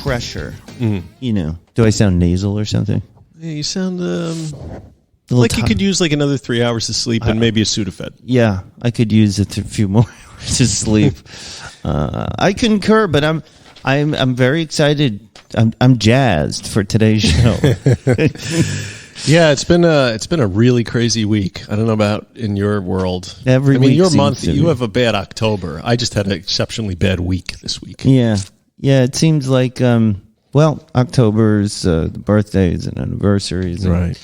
Pressure. You know, do I sound nasal or something? Yeah, you sound like you could use like another 3 hours of sleep and maybe a Sudafed. Yeah, I could use a few more hours of sleep. I concur, but I'm very excited. I'm jazzed for today's show. Yeah, it's been a really crazy week. I don't know about in your world. Your month, you have a bad October. I just had an exceptionally bad week this week. Yeah, it seems like, October's birthdays and anniversaries. Right.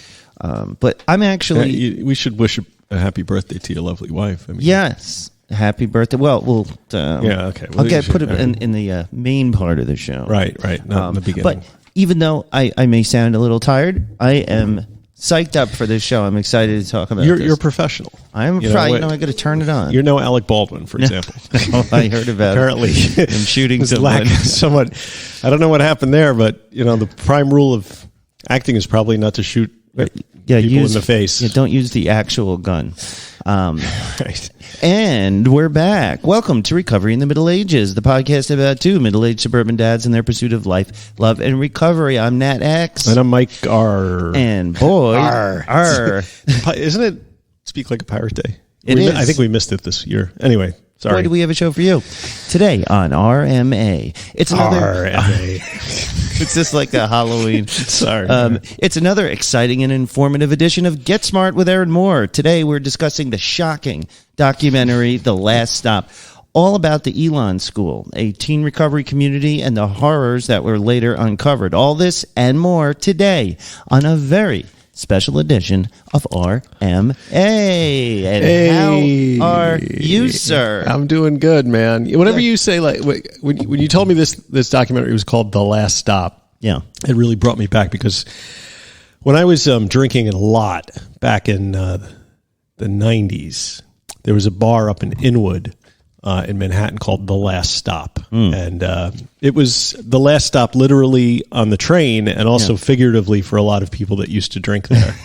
But I'm actually... we should wish a happy birthday to your lovely wife. Yes. Happy birthday. Well, we'll... okay. I'll put it in the main part of the show. Right. Not in the beginning. But even though I may sound a little tired, I am psyched up for this show. I'm excited to talk about this. You're a professional. I'm I got to turn it on. You're no Alec Baldwin, for example. I heard about apparently him shooting someone. I don't know what happened there, but the prime rule of acting is probably not to shoot people in the face. Yeah, don't use the actual gun. Right. And we're back. Welcome to Recovery in the Middle Ages, the podcast about two middle-aged suburban dads and their pursuit of life, love, and recovery. I'm Nat X. And I'm Mike R. And boy, R. Isn't it Speak Like a Pirate Day? It is. I think we missed it this year. Anyway, sorry. Boy, do we have a show for you. Today on RMA. It's another... RMA. It's just like a Halloween. Sorry. It's another exciting and informative edition of GetSmart with Erin Moore. Today we're discussing the shocking documentary, The Last Stop, all about the Elan School, a teen recovery community, and the horrors that were later uncovered. All this and more today on a very special edition of RMA. And how are you, sir? I'm doing good, man. Whatever you say, like when you told me this documentary was called The Last Stop, it really brought me back because when I was drinking a lot back in the 90s, there was a bar up in Inwood in Manhattan called The Last Stop. And it was the last stop literally on the train and also figuratively for a lot of people that used to drink there.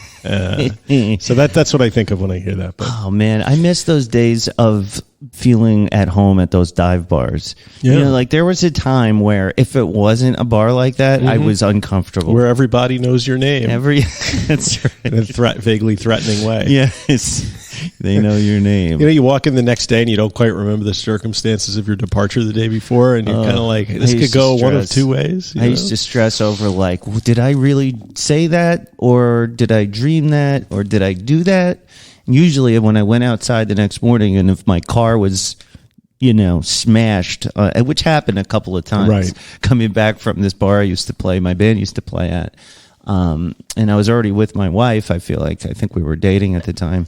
So that's what I think of when I hear that. But. Oh, man. I miss those days of feeling at home at those dive bars. Yeah. Like there was a time where if it wasn't a bar like that, I was uncomfortable. Where everybody knows your name. That's right. In a vaguely threatening way. Yes. They know your name. You walk in the next day and you don't quite remember the circumstances of your departure the day before, and you're kind of like, this could go one of two ways. I used to stress over like, did I really say that, or did I dream that, or did I do that? And usually when I went outside the next morning and if my car was, smashed, which happened a couple of times, coming back from this bar my band used to play at, and I was already with my wife, I think we were dating at the time.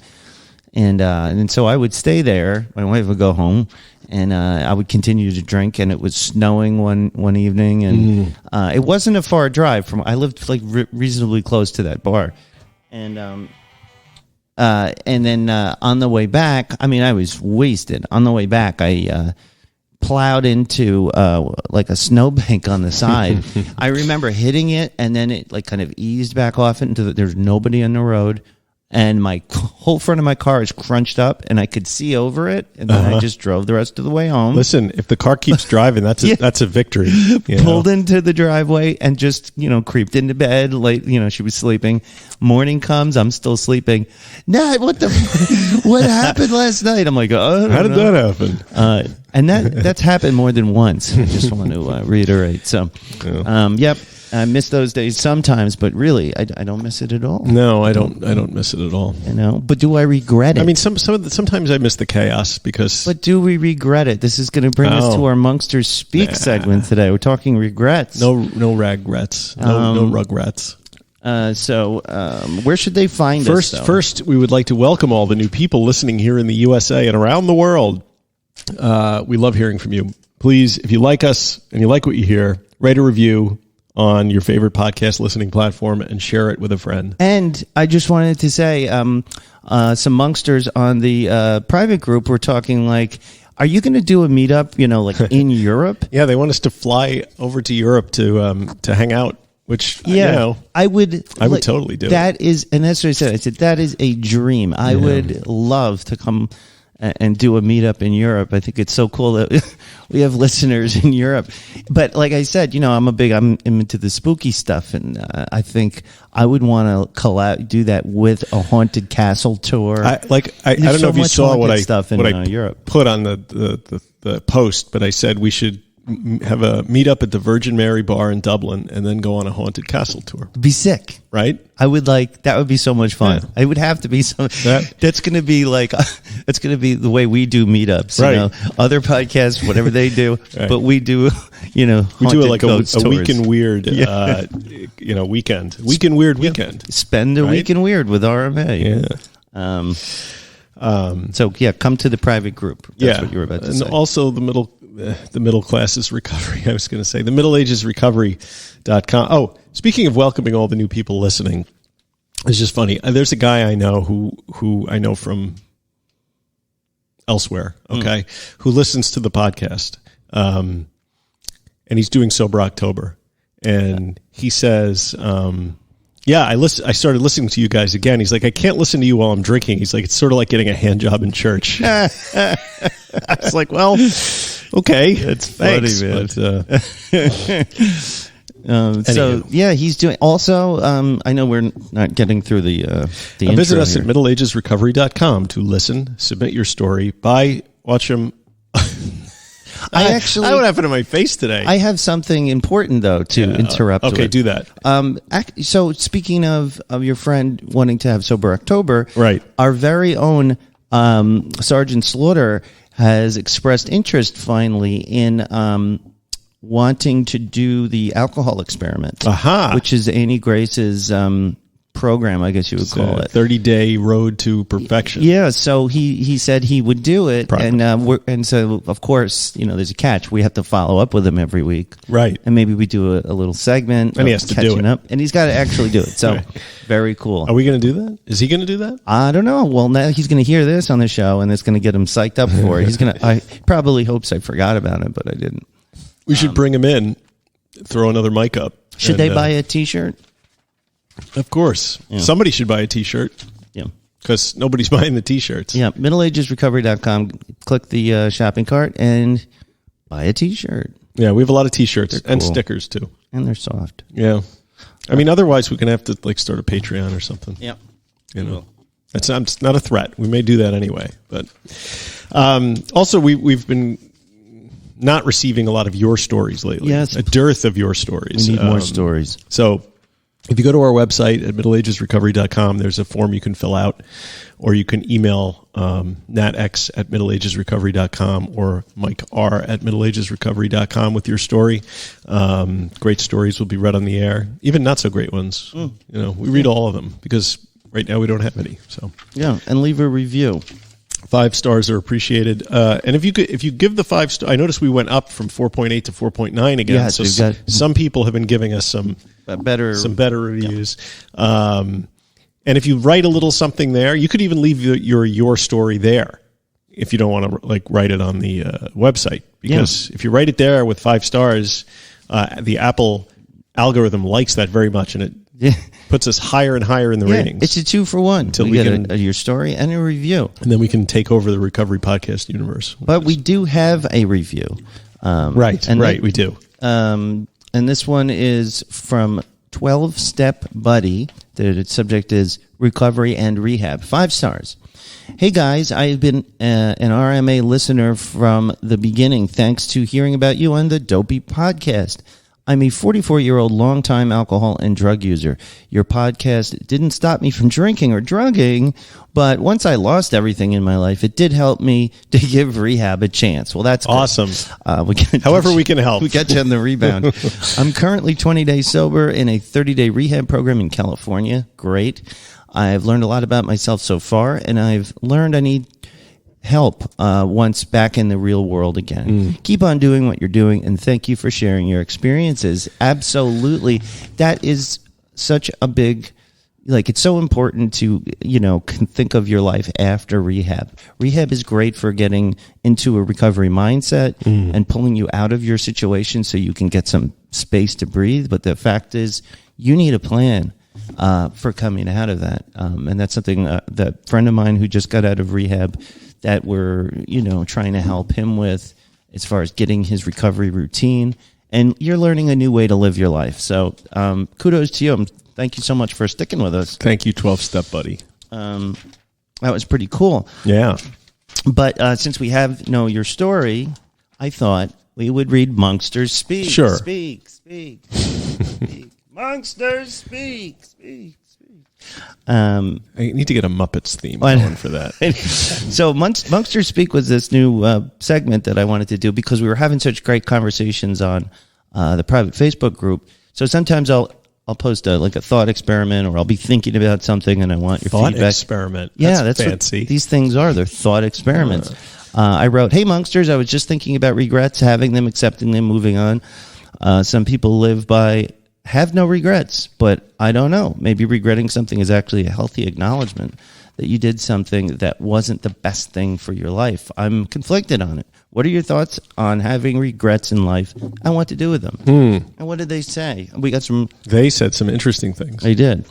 And so I would stay there. My wife would go home, and I would continue to drink. And it was snowing one evening, and it wasn't a far drive from. I lived like reasonably close to that bar, and then on the way back, I was wasted. On the way back, I plowed into like a snowbank on the side. I remember hitting it, and then it like kind of eased back off into there's nobody on the road. And my whole front of my car is crunched up, and I could see over it. And then I just drove the rest of the way home. Listen, if the car keeps driving, that's a victory. Pulled into the driveway and just creeped into bed. Late, she was sleeping. Morning comes, I'm still sleeping. Nat, what happened last night? I'm like, how did that happen? And that's happened more than once. I just want to reiterate. So, yep. I miss those days sometimes, but really, I don't miss it at all. No, I don't miss it at all. But do I regret it? Sometimes I miss the chaos because. But do we regret it? This is going to bring us to our Monksters Speak segment today. We're talking regrets. No regrets. No rugrats. So where should they find us? First, we would like to welcome all the new people listening here in the USA and around the world. We love hearing from you. Please, if you like us and you like what you hear, write a review on your favorite podcast listening platform and share it with a friend. And I just wanted to say, some monksters on the private group were talking like, are you going to do a meetup, like in Europe? Yeah, they want us to fly over to Europe to hang out, which, I would totally do. That is, and that's what I said. I said, that is a dream. I would love to come and do a meetup in Europe. I think it's so cool that we have listeners in Europe. But like I said, I'm into the spooky stuff, and I think I would want to do that with a haunted castle tour. I don't know if you saw what I Europe put on the post, but I said we should have a meetup at the Virgin Mary Bar in Dublin and then go on a haunted castle tour. Be sick, right? I would that would be so much fun. Yeah. It would have to be that's going to be that's going to be the way we do meetups. Right. Other podcasts, whatever they do, right. But we do, we do like a week in weird, weekend. Week in weird weekend. Spend a week in weird with RMA. Yeah. So come to the private group. That's what you were about to say. And also the middle classes recovery. I was going to say the middleagesrecovery.com. Oh, speaking of welcoming all the new people listening, it's just funny. There's a guy I know who I know from elsewhere. Okay. Who listens to the podcast. And he's doing Sober October, and he says, I started listening to you guys again. He's like, I can't listen to you while I'm drinking. He's like, it's sort of like getting a hand job in church. I was like, well, okay, that's funny, man. But, so he's doing. Also, I know we're not getting through the intro. Visit us at middleagesrecovery.com to listen, submit your story, watch them. what happened to my face today? I have something important though to interrupt. Okay, with. Do that. So speaking of your friend wanting to have Sober October, right? Our very own Sergeant Slaughter has expressed interest finally in wanting to do the alcohol experiment, which is Annie Grace's program, I guess you would call it. 30-day road to perfection. Yeah, so he said he would do it, and so of course, there's a catch. We have to follow up with him every week, right? And maybe we do a little segment, and he has to do it up, and he's got to actually do it. So right. Very cool. Are we going to do that? Is he going to do that? I don't know. Well, now he's going to hear this on the show, and it's going to get him psyched up for it. I probably hopes I forgot about it, but I didn't. We should bring him in, throw another mic up. Should they buy a T-shirt? Of course. Yeah. Somebody should buy a T-shirt. Yeah. Because nobody's buying the T-shirts. Yeah. middleagesrecovery.com. Click the shopping cart and buy a T-shirt. Yeah, we have a lot of T-shirts cool. And stickers, too. And they're soft. Yeah. I mean, otherwise, we're going to have to start a Patreon or something. Yeah. That's not a threat. We may do that anyway. But also, we've been not receiving a lot of your stories lately. Yes. A dearth of your stories. We need more stories. So if you go to our website at middleagesrecovery.com, there's a form you can fill out, or you can email natx at middleagesrecovery.com or Mike R at middleagesrecovery.com with your story. Great stories will be read on the air, even not so great ones. We read all of them because right now we don't have any. So and leave a review. 5 stars are appreciated. And if you give the 5 stars, I noticed we went up from 4.8 to 4.9 again. Yes, so some people have been giving us some better reviews. Yeah. And if you write a little something there, you could even leave your story there if you don't want to write it on the website. Because if you write it there with 5 stars, the Apple algorithm likes that very much, and it puts us higher and higher in the ratings. It's a 2-for-1 until we get your story and a review, and then we can take over the recovery podcast universe. But we do have a review, we do. And this one is from 12-Step Buddy. The subject is recovery and rehab. 5 stars. Hey guys, I have been an RMA listener from the beginning, thanks to hearing about you on the Dopey podcast. I'm a 44-year-old longtime alcohol and drug user. Your podcast didn't stop me from drinking or drugging, but once I lost everything in my life, it did help me to give rehab a chance. Well, that's awesome. However we can help. We got you on the rebound. I'm currently 20 days sober in a 30-day rehab program in California. Great. I've learned a lot about myself so far, and I've learned I need help once back in the real world again. Keep on doing what you're doing, and thank you for sharing your experiences. Absolutely. That is such a big, it's so important to, think of your life after rehab. Rehab is great for getting into a recovery mindset and pulling you out of your situation so you can get some space to breathe. But the fact is, you need a plan for coming out of that. And that's something that friend of mine who just got out of rehab that we're, trying to help him with as far as getting his recovery routine. And you're learning a new way to live your life. So kudos to you. Thank you so much for sticking with us. Thank you, 12-Step Buddy. That was pretty cool. Yeah. But since we have your story, I thought we would read Monksters Speak. Sure. Speak. Monksters Speak. I need to get a Muppets theme going for that. So Monksters Speak was this new segment that I wanted to do because we were having such great conversations on the private Facebook group. So sometimes I'll post a thought experiment, or I'll be thinking about something and I want your thought feedback. Experiment. Yeah, that's fancy. What these things are. They're thought experiments. I wrote, "Hey, Monksters, I was just thinking about regrets, having them, accepting them, moving on. Some people live by have no regrets, but I don't know. Maybe regretting something is actually a healthy acknowledgement that you did something that wasn't the best thing for your life. I'm conflicted on it. What are your thoughts on having regrets in life and what to do with them?" And what did they say? We got some. They said some interesting things. They did.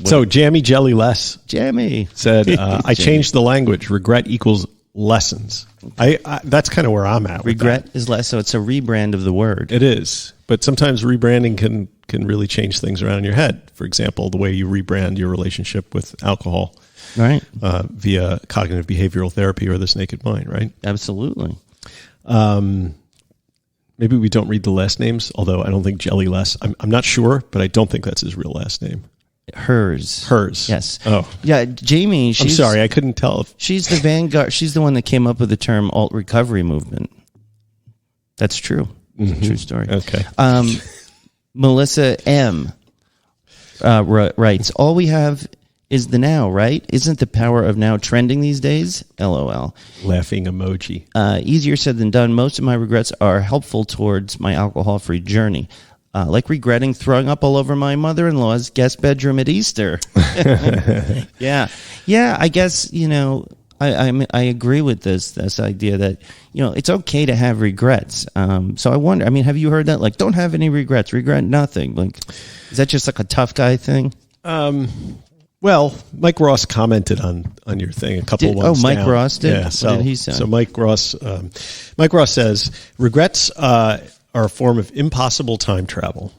So Jammy Jelly Less Jammy said, "I changed the language. Regret equals lessons." I that's kind of where I'm at. Regret is less, so it's a rebrand of the word. It is, but sometimes rebranding can really change things around in your head. For example, the way you rebrand your relationship with alcohol. Right. Via cognitive behavioral therapy or this naked mind, right? Absolutely. Maybe we don't read the last names, although I don't think Jelly Less. I'm not sure, but I don't think that's his real last name. Hers. Yes. Oh. Yeah, Jamie. I'm sorry, I couldn't tell. She's the vanguard. She's the one that came up with the term alt recovery movement. That's true. It's a true story. Okay. Melissa M. Writes, "All we have is the now, right? Isn't the power of now trending these days? LOL." Laughing emoji. Easier said than done. Most of my regrets are helpful towards my alcohol-free journey. Like regretting throwing up all over my mother-in-law's guest bedroom at Easter. Yeah. I guess, I agree with this idea that, it's okay to have regrets. So I wonder, have you heard that? Don't have any regrets, regret nothing. Is that just a tough guy thing? Well, Mike Ross commented on your thing a couple ones Mike down. Ross did? Yeah, What did he say? So Mike Ross says, regrets are a form of impossible time travel.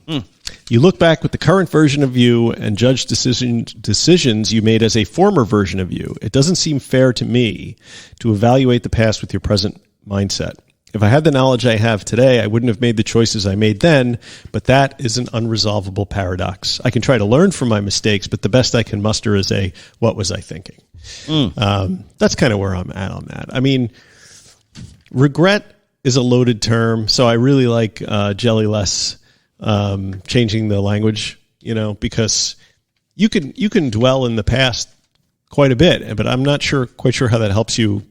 You look back with the current version of you and judge decisions you made as a former version of you. It doesn't seem fair to me to evaluate the past with your present mindset. If I had the knowledge I have today, I wouldn't have made the choices I made then, but that is an unresolvable paradox. I can try to learn from my mistakes, but the best I can muster is what was I thinking? That's kind of where I'm at on that. Regret is a loaded term, so I really like Jelly Less changing the language, because you can dwell in the past quite a bit, but I'm not quite sure how that helps you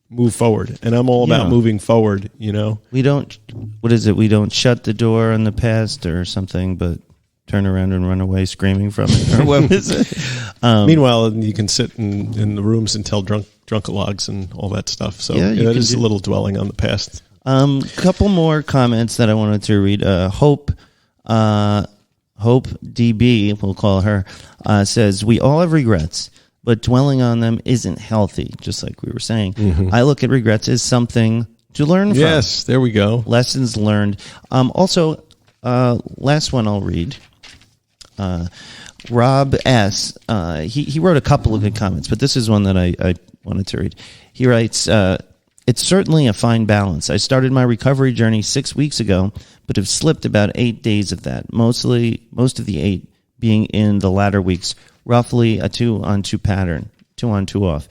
move forward. And I'm all about moving forward, We don't, what is it? We don't shut the door on the past or something, but turn around and run away screaming from it. Or what is it? Meanwhile, you can sit in the rooms and tell drunkalogs and all that stuff. So that is a little dwelling on the past. Couple more comments that I wanted to read. Hope DB, we'll call her, says, "We all have regrets, but dwelling on them isn't healthy," just like we were saying. I look at regrets as something to learn from. Yes, there we go. Lessons learned. Also, last one I'll read. Rob S. He wrote a couple of good comments, but this is one that I wanted to read. He writes, "It's certainly a fine balance. I started my recovery journey 6 weeks ago, but have slipped about 8 days of that, most of the 8 being in the latter weeks, roughly a 2-on-2 pattern, 2 on, 2 off.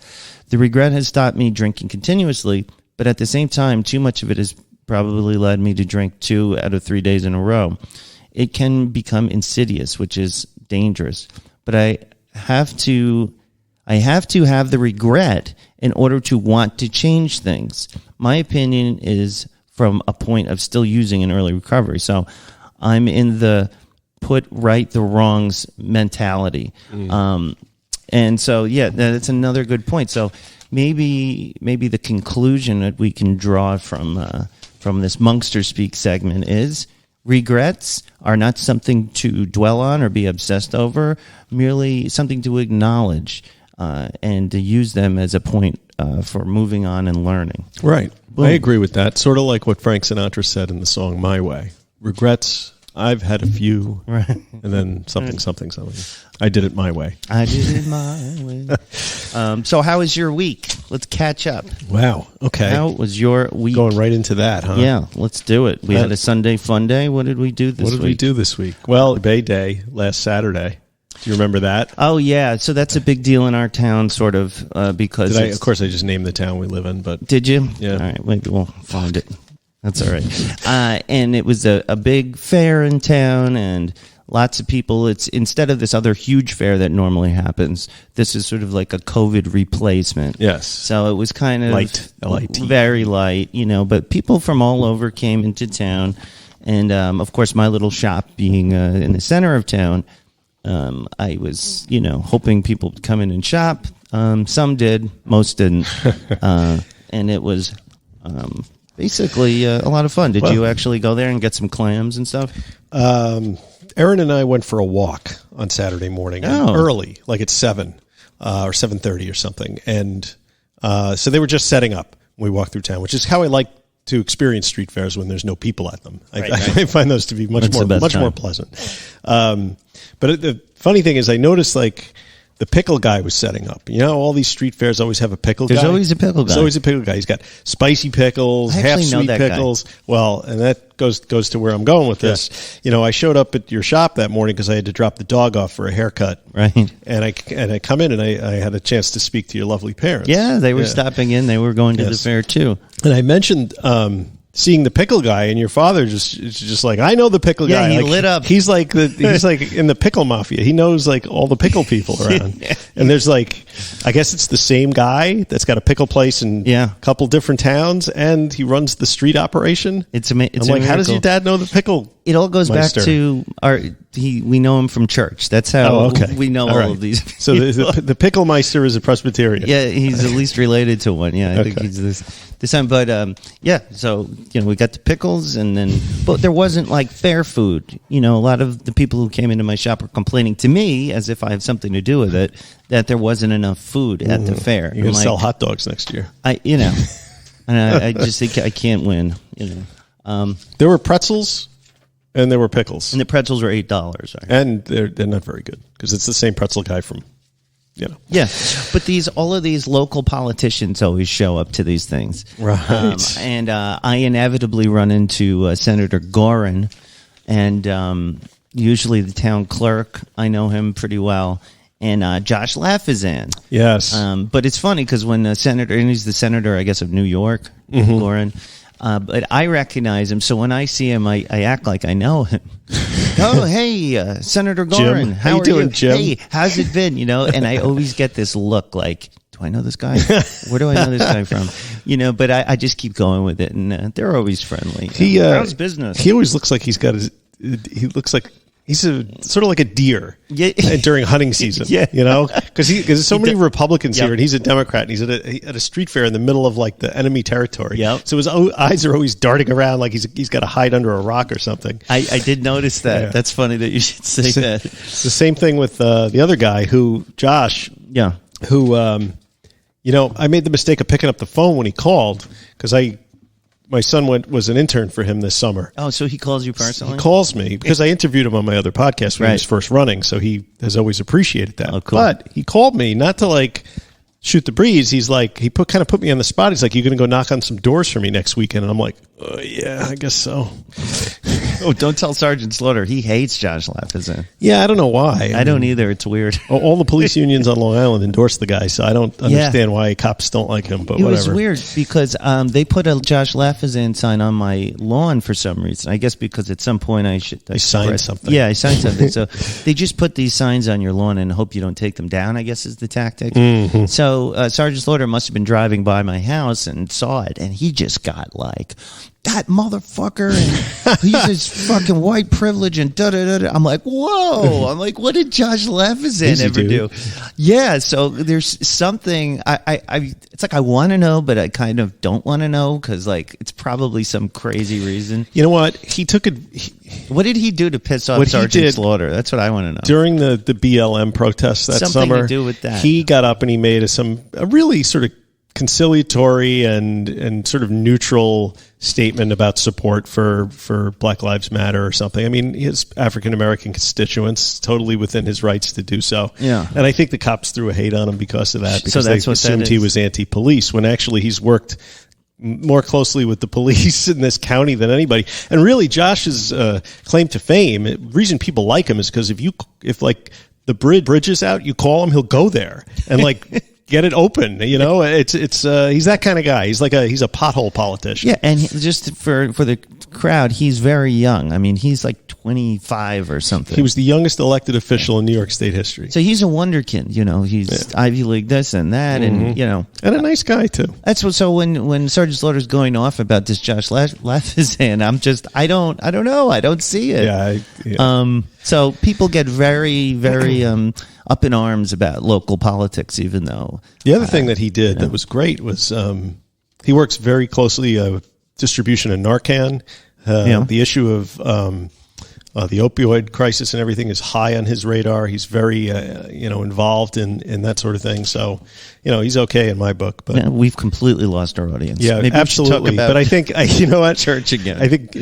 The regret has stopped me drinking continuously, but at the same time, too much of it has probably led me to drink 2 out of 3 days in a row. It can become insidious, which is dangerous, but I have to have the regret in order to want to change things. My opinion is from a point of still using an early recovery. So I'm in the put right the wrongs mentality. And so, yeah, that's another good point. So maybe the conclusion that we can draw from this Monkster Speak segment is regrets are not something to dwell on or be obsessed over, merely something to acknowledge and to use them as a point for moving on and learning. Right. Boom. I agree with that. Sort of like what Frank Sinatra said in the song My Way. Regrets, I've had a few, right. And then something. I did it my way. I did it my way. So how was your week? Let's catch up. Wow. Okay. How was your week? Going right into that, huh? Yeah, let's do it. We had a Sunday fun day. What did we do this week? Well, Bay Day last Saturday. Do you remember that? Oh, yeah. So that's a big deal in our town, sort of, because... Of course, I just named the town we live in, but... Did you? Yeah. All right, maybe we'll find it. That's all right. And it was a big fair in town, and lots of people. It's instead of this other huge fair that normally happens, this is sort of like a COVID replacement. Yes. So it was kind of light, L-I-T. Very light, but people from all over came into town. And, of course, my little shop being in the center of town, I was, hoping people would come in and shop. Some did, most didn't. And it was... basically, a lot of fun. Did you actually go there and get some clams and stuff? Erin and I went for a walk on Saturday morning, early, like at 7 or 7:30 or something. And so they were just setting up when we walked through town, which is how I like to experience street fairs when there's no people at them. I find those to be much more pleasant. But the funny thing is I noticed the pickle guy was setting up. All these street fairs always have a pickle guy. There's always a pickle guy. There's always a pickle guy. He's got spicy pickles, half-sweet pickles. Guy. Well, and that goes to where I'm going with this. I showed up at your shop that morning because I had to drop the dog off for a haircut. Right. And I come in and I had a chance to speak to your lovely parents. Yeah, they were stopping in. They were going to the fair too. And I mentioned... seeing the pickle guy, and your father just like, I know the pickle guy. Yeah, he lit up. He's like in the pickle mafia. He knows all the pickle people around. And there's I guess it's the same guy that's got a pickle place in a couple different towns, and he runs the street operation. It's amazing. I'm how does your dad know the pickle? It all goes Meister. Back to we know him from church. That's how we know all of these people. So the pickle meister is a Presbyterian. Yeah, he's at least related to one. Yeah, I think he's this time. But so we got the pickles, but there wasn't fair food. A lot of the people who came into my shop were complaining to me, as if I have something to do with it, that there wasn't enough food at the fair. You're gonna sell hot dogs next year. And I just think I can't win. There were pretzels. And there were pickles. And the pretzels were $8. Right? And they're not very good because it's the same pretzel guy from, Yeah, but all of these local politicians always show up to these things. Right. And I inevitably run into Senator Gorin, and usually the town clerk. I know him pretty well. And Josh Lafazan. Yes. But it's funny because when and he's the senator, I guess, of New York, Gorin. But I recognize him, so when I see him, I act like I know him. Oh, hey, Senator Gorin, Jim. how are you doing, Jim? Hey, how's it been? And I always get this look like, do I know this guy? Where do I know this guy from? But I just keep going with it, and they're always friendly. How's business? He always looks like he looks like he's sort of like a deer during hunting season, because there's so many Republicans here, and he's a Democrat, and he's at a street fair in the middle of the enemy territory. Yep. So his eyes are always darting around like he's got to hide under a rock or something. I did notice that. Yeah. That's funny that you should say that. It's the same thing with the other guy, Josh. Yeah. Who, I made the mistake of picking up the phone when he called because my son was an intern for him this summer. Oh, so he calls you personally? He calls me because I interviewed him on my other podcast when he was first running, so he has always appreciated that. Oh, cool. But he called me not to shoot the breeze. He's he kind of put me on the spot. He's like, "You going to go knock on some doors for me next weekend?" And I'm like, "Yeah, I guess so." Oh, don't tell Sergeant Slaughter. He hates Josh Lafazan. Yeah, I don't know why. I don't either. It's weird. All the police unions on Long Island endorse the guy, so I don't understand why cops don't like him, but whatever. It was weird because they put a Josh Lafazan sign on my lawn for some reason. I guess because at some point I signed something. Yeah, I signed something. So they just put these signs on your lawn and hope you don't take them down, I guess is the tactic. Mm-hmm. So Sergeant Slaughter must have been driving by my house and saw it, and he just got like, that motherfucker, and he's his fucking white privilege and da-da-da-da. I'm like, whoa. I'm like, what did Josh Lafazan ever do? Yeah, so there's something, it's like I want to know, but I kind of don't want to know because like it's probably some crazy reason. You know what? What did he do to piss off Sergeant Slaughter? That's what I want to know. During the BLM protests that something summer, to do with that. He got up and he made a really sort of conciliatory and sort of neutral statement about support for Black Lives Matter or something. I mean, his African-American constituents, totally within his rights to do so. Yeah. And I think the cops threw a hate on him because of that, because so they assumed he was anti-police, when actually he's worked more closely with the police in this county than anybody. And really, Josh's claim to fame, the reason people like him is because if like the bridge is out, you call him, he'll go there and like get it open. You know, it's he's that kind of guy. He's a pothole politician. Yeah, and just for the crowd, he's very young. I mean, he's like 25 or something. He was the youngest elected official in New York State history. So he's a wonderkind. You know, he's Ivy League this and that, and you know, and a nice guy too. That's what. So when Sergeant Slaughter's going off about this Josh Lafazan, I'm just I don't know. I don't see it. Yeah. So people get very, very up in arms about local politics, even though the other thing that he did that was great was he works very closely distribution of Narcan. The issue of the opioid crisis and everything is high on his radar. He's very involved in that sort of thing. So he's okay in my book. But we've completely lost our audience. Yeah, maybe absolutely. But I think you know what, church again. I think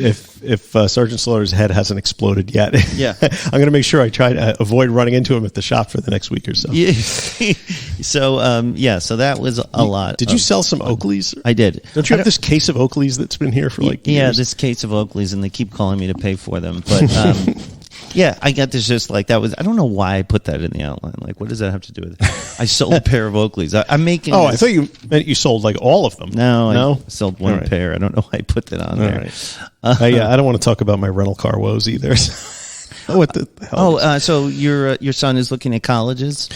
if Sergeant Slaughter's head hasn't exploded yet, I'm going to make sure I try to avoid running into him at the shop for the next week or so. Yeah. So that was a lot. Did you sell some Oakleys? I did. Don't you have this case of Oakleys that's been here for like years? Yeah, this case of Oakleys, and they keep calling me to pay for them, but. Yeah, I got this just like that was. I don't know why I put that in the outline. Like, what does that have to do with it? I sold a pair of Oakleys. I'm making. Oh, I thought you meant you sold like all of them. No, I sold one pair. I don't know why I put that on there. Right. Yeah, I don't want to talk about my rental car woes either. What the hell? So your son is looking at colleges.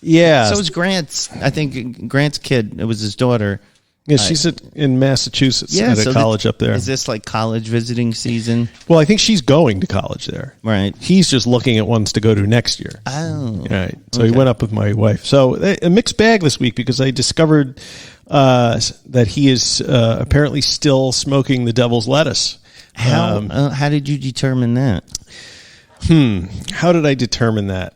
Yeah. So is Grant's. I think Grant's kid. It was his daughter. Yeah, she's in Massachusetts at a college up there. Is this like college visiting season? Well, I think she's going to college there. Right. He's just looking at ones to go to next year. Oh. Right. So he went up with my wife. So a mixed bag this week because I discovered that he is apparently still smoking the devil's lettuce. How did you determine that? How did I determine that?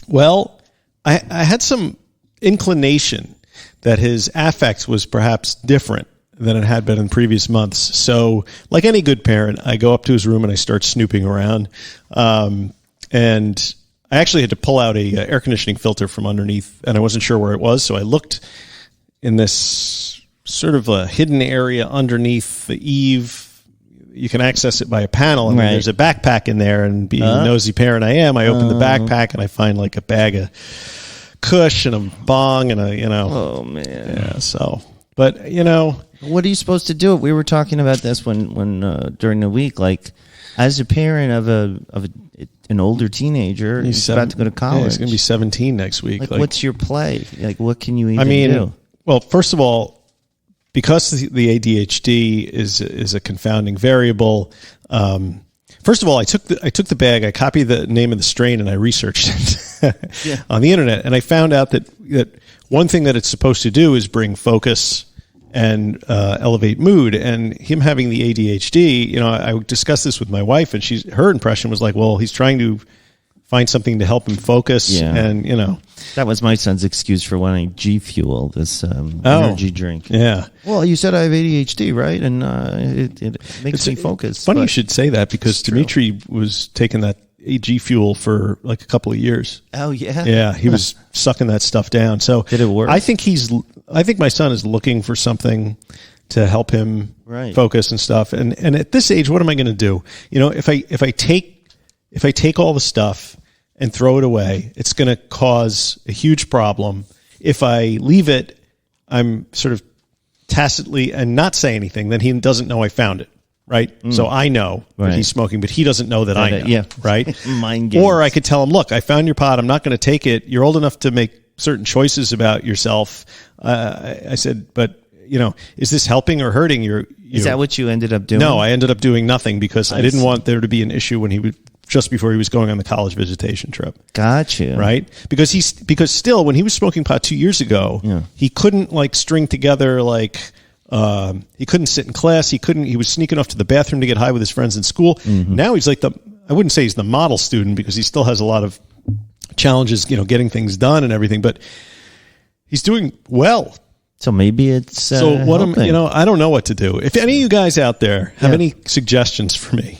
Well, I had some inclination that his affect was perhaps different than it had been in previous months. So, like any good parent, I go up to his room and I start snooping around. And I actually had to pull out a air conditioning filter from underneath, and I wasn't sure where it was. So I looked in this sort of a hidden area underneath the eave. You can access it by a panel, and there's a backpack in there. And being a nosy parent I am, I open the backpack and I find like a bag of Kush and a bong and Oh man. Yeah. So, but what are you supposed to do? We were talking about this when during the week, like as a parent of an older teenager, he's about to go to college. Yeah, he's going to be 17 next week. Like, what's your play? Like, what can you even do? Well, first of all, because the ADHD is a confounding variable. First of all, I took the bag, I copied the name of the strain, and I researched it on the internet, and I found out that one thing that it's supposed to do is bring focus and elevate mood. And him having the ADHD, I discussed this with my wife, and her impression was like, well, he's trying to find something to help him focus, and that was my son's excuse for wanting G Fuel, this energy drink. Yeah. Well, you said I have ADHD, right? And it makes me focus. It's funny you should say that because Dimitri was taking that G Fuel for like a couple of years. Oh yeah. Yeah, he was sucking that stuff down. So did it work? I think my son is looking for something to help him focus and stuff. And at this age, what am I going to do? You know, if I take all the stuff and throw it away, it's going to cause a huge problem. If I leave it, I'm sort of tacitly and not say anything, then he doesn't know I found it. Right. So I know that he's smoking, but he doesn't know that I know. Yeah. Right. Mind games. Or I could tell him, look, I found your pot. I'm not going to take it. You're old enough to make certain choices about yourself. I said, but you know, is this helping or hurting you? Is that what you ended up doing? No, I ended up doing nothing because I didn't want there to be an issue when he was just before he was going on the college visitation trip. Gotcha. Right? Because still when he was smoking pot 2 years ago, he couldn't like string together like he couldn't sit in class. He was sneaking off to the bathroom to get high with his friends in school. Mm-hmm. Now he's like I wouldn't say he's the model student because he still has a lot of challenges, you know, getting things done and everything, but he's doing well. So maybe it's so what I don't know what to do. If any of you guys out there have any suggestions for me,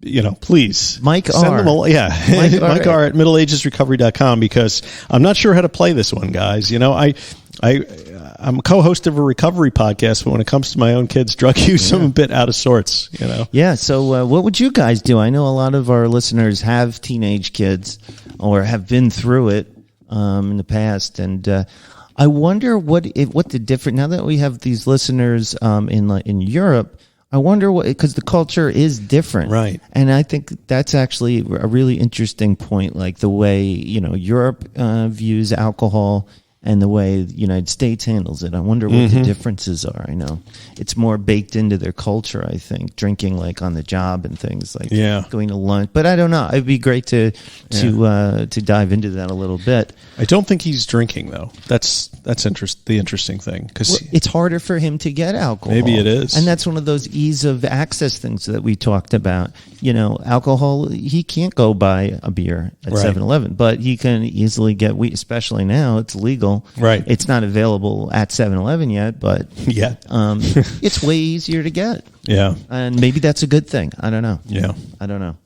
you know, please send Mike them Mike R at middleagesrecovery.com because I'm not sure how to play this one, guys. You know, I'm a co-host of a recovery podcast, but when it comes to my own kids' drug use, I'm a bit out of sorts, you know. Yeah, so what would you guys do? I know a lot of our listeners have teenage kids or have been through it in the past, and I wonder what the different, now that we have these listeners in Europe, I wonder because the culture is different. Right. And I think that's actually a really interesting point, like the way, you know, Europe views alcohol and the way the United States handles it. I wonder what the differences are. I know it's more baked into their culture, I think, drinking like on the job and things like going to lunch. But I don't know. It'd be great to dive into that a little bit. I don't think he's drinking though. That's the interesting thing because it's harder for him to get alcohol. Maybe it is, and that's one of those ease of access things that we talked about. You know, alcohol. He can't go buy a beer at 7-Eleven, but he can easily get weed. Especially now, it's legal. Right. It's not available at 7-Eleven yet, but it's way easier to get. Yeah. And maybe that's a good thing. I don't know. Yeah. I don't know.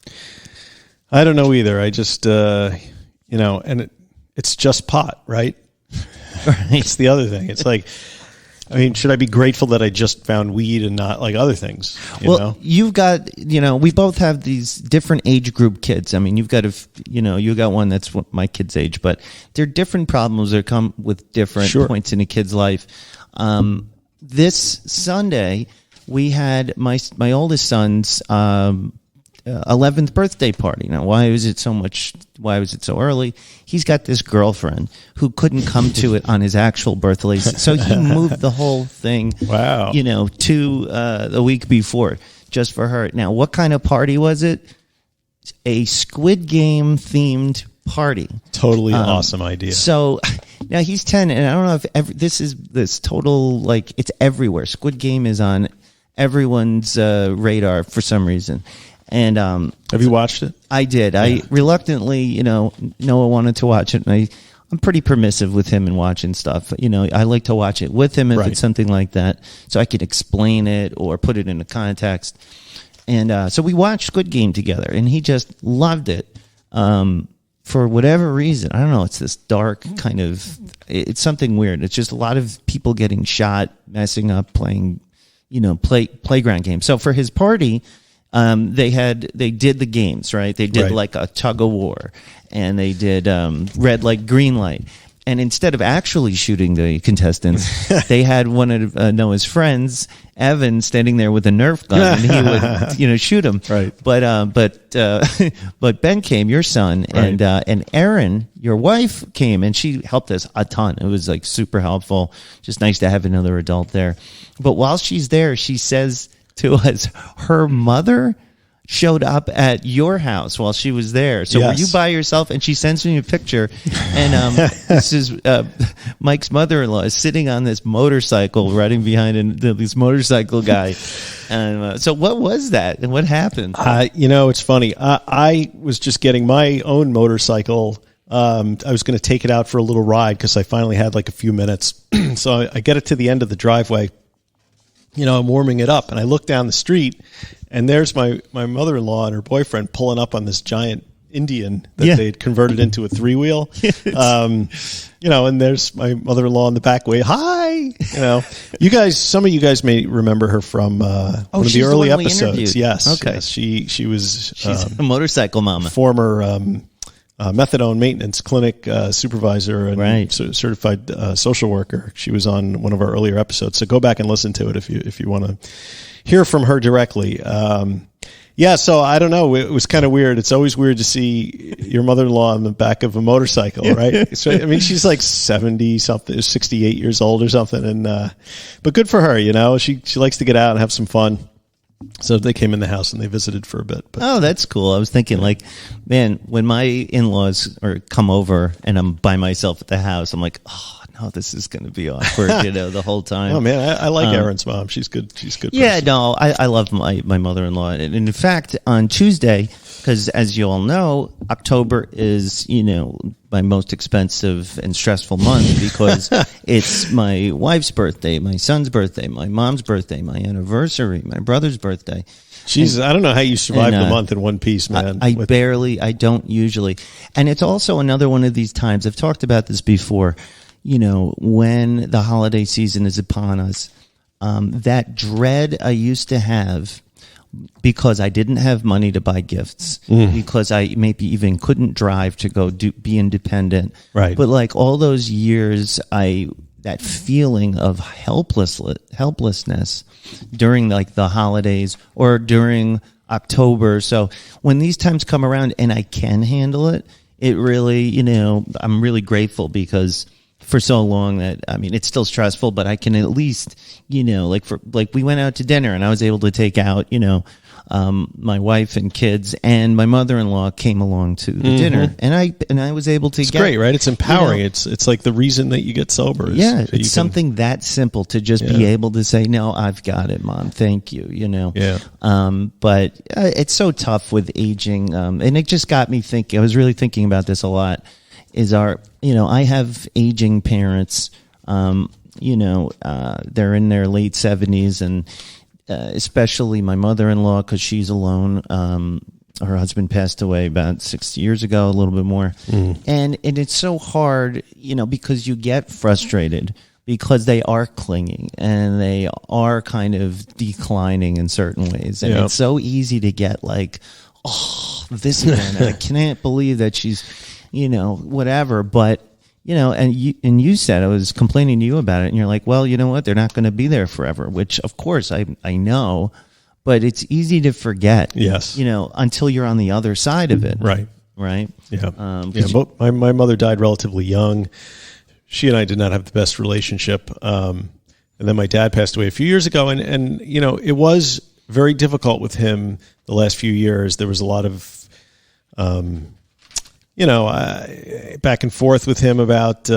I don't know either. I just, you know, and it's just pot, right? It's the other thing. It's like, I mean, should I be grateful that I just found weed and not like other things? You know? You've got, you know, we both have these different age group kids. I mean, you got one that's my kid's age, but they're different problems that come with different points in a kid's life. This Sunday, we had my oldest son's 11th birthday party. Now, why was it so early? He's got this girlfriend who couldn't come to it on his actual birthday, so he moved the whole thing, you know, to the week before just for her. Now, what kind of party was it? A Squid Game themed party. Totally awesome idea. So now he's 10, and I don't know if this total, like, it's everywhere. Squid Game is on everyone's radar for some reason. And have you watched it? I did. Yeah. I reluctantly, you know, Noah wanted to watch it, and I'm pretty permissive with him in watching stuff. You know, I like to watch it with him if it's something like that, so I could explain it or put it into context. And so we watched Squid Game together, and he just loved it. For whatever reason, I don't know. It's this dark kind of. It's something weird. It's just a lot of people getting shot, messing up, playing, you know, playground games. So for his party. They did the games, right? They did like a tug of war, and they did red light, green light. And instead of actually shooting the contestants, they had one of Noah's friends, Evan, standing there with a Nerf gun, and he would, you know, shoot him. Right. But Ben came, your son, and Erin, your wife, came, and she helped us a ton. It was like super helpful. Just nice to have another adult there. But while she's there, she says to us, her mother showed up at your house while she was there. So were you by yourself? And she sends me a picture, and this is Mike's mother-in-law is sitting on this motorcycle, riding behind this motorcycle guy. And so what was that, and what happened? You know, it's funny. I was just getting my own motorcycle. I was going to take it out for a little ride because I finally had like a few minutes. So I get it to the end of the driveway. You know, I'm warming it up, and I look down the street, and there's my mother-in-law and her boyfriend pulling up on this giant Indian that they'd converted into a 3-wheel. And there's my mother-in-law in the back way. Hi, some of you guys may remember her from one of the early episodes. Yes. Okay. Yes, she's a motorcycle mama. Former methadone maintenance clinic supervisor and certified social worker. She was on one of our earlier episodes. So go back and listen to it if you want to hear from her directly. So I don't know. It was kind of weird. It's always weird to see your mother-in-law on the back of a motorcycle, right? So, I mean, she's like 70-something, 68 years old or something. And but good for her, She likes to get out and have some fun. So they came in the house and they visited for a bit. But, oh, that's cool. I was thinking, man, when my in-laws come over and I'm by myself at the house, I'm like, oh, no, this is going to be awkward, the whole time. Oh, man, I like Erin's mom. She's good. She's good. Yeah, no, I love my mother-in-law. And in fact, on Tuesday, because as you all know, October is, my most expensive and stressful month because it's my wife's birthday, my son's birthday, my mom's birthday, my anniversary, my brother's birthday. Jeez, I don't know how you survive the month in one piece, man. I don't usually. And it's also another one of these times, I've talked about this before, when the holiday season is upon us, that dread I used to have because I didn't have money to buy gifts, because I maybe even couldn't drive to go be independent. Right. But all those years, that feeling of helplessness during the holidays or during October. So when these times come around and I can handle it, it really, I'm really grateful because for so long that, it's still stressful, but I can at least, we went out to dinner and I was able to take out, my wife and kids and my mother-in-law came along to the dinner and I was able to It's great, right? It's empowering. It's like the reason that you get sober. It's something that simple to just be able to say, no, I've got it, Mom. Thank you, Yeah. But it's so tough with aging. And it just got me thinking, I was really thinking about this a lot. I have aging parents, they're in their late 70s and especially my mother-in-law because she's alone. Her husband passed away about 6 years ago, a little bit more. And it's so hard, because you get frustrated because they are clinging and they are kind of declining in certain ways. And it's so easy to get this again. I can't believe that she's, whatever. But, and you said, I was complaining to you about it and you're like, well, you know what? They're not going to be there forever, which of course I know, but it's easy to forget, yes, until you're on the other side of it. Right. Right. Yeah. But my mother died relatively young. She and I did not have the best relationship. And then my dad passed away a few years ago and it was very difficult with him the last few years. There was a lot of, back and forth with him about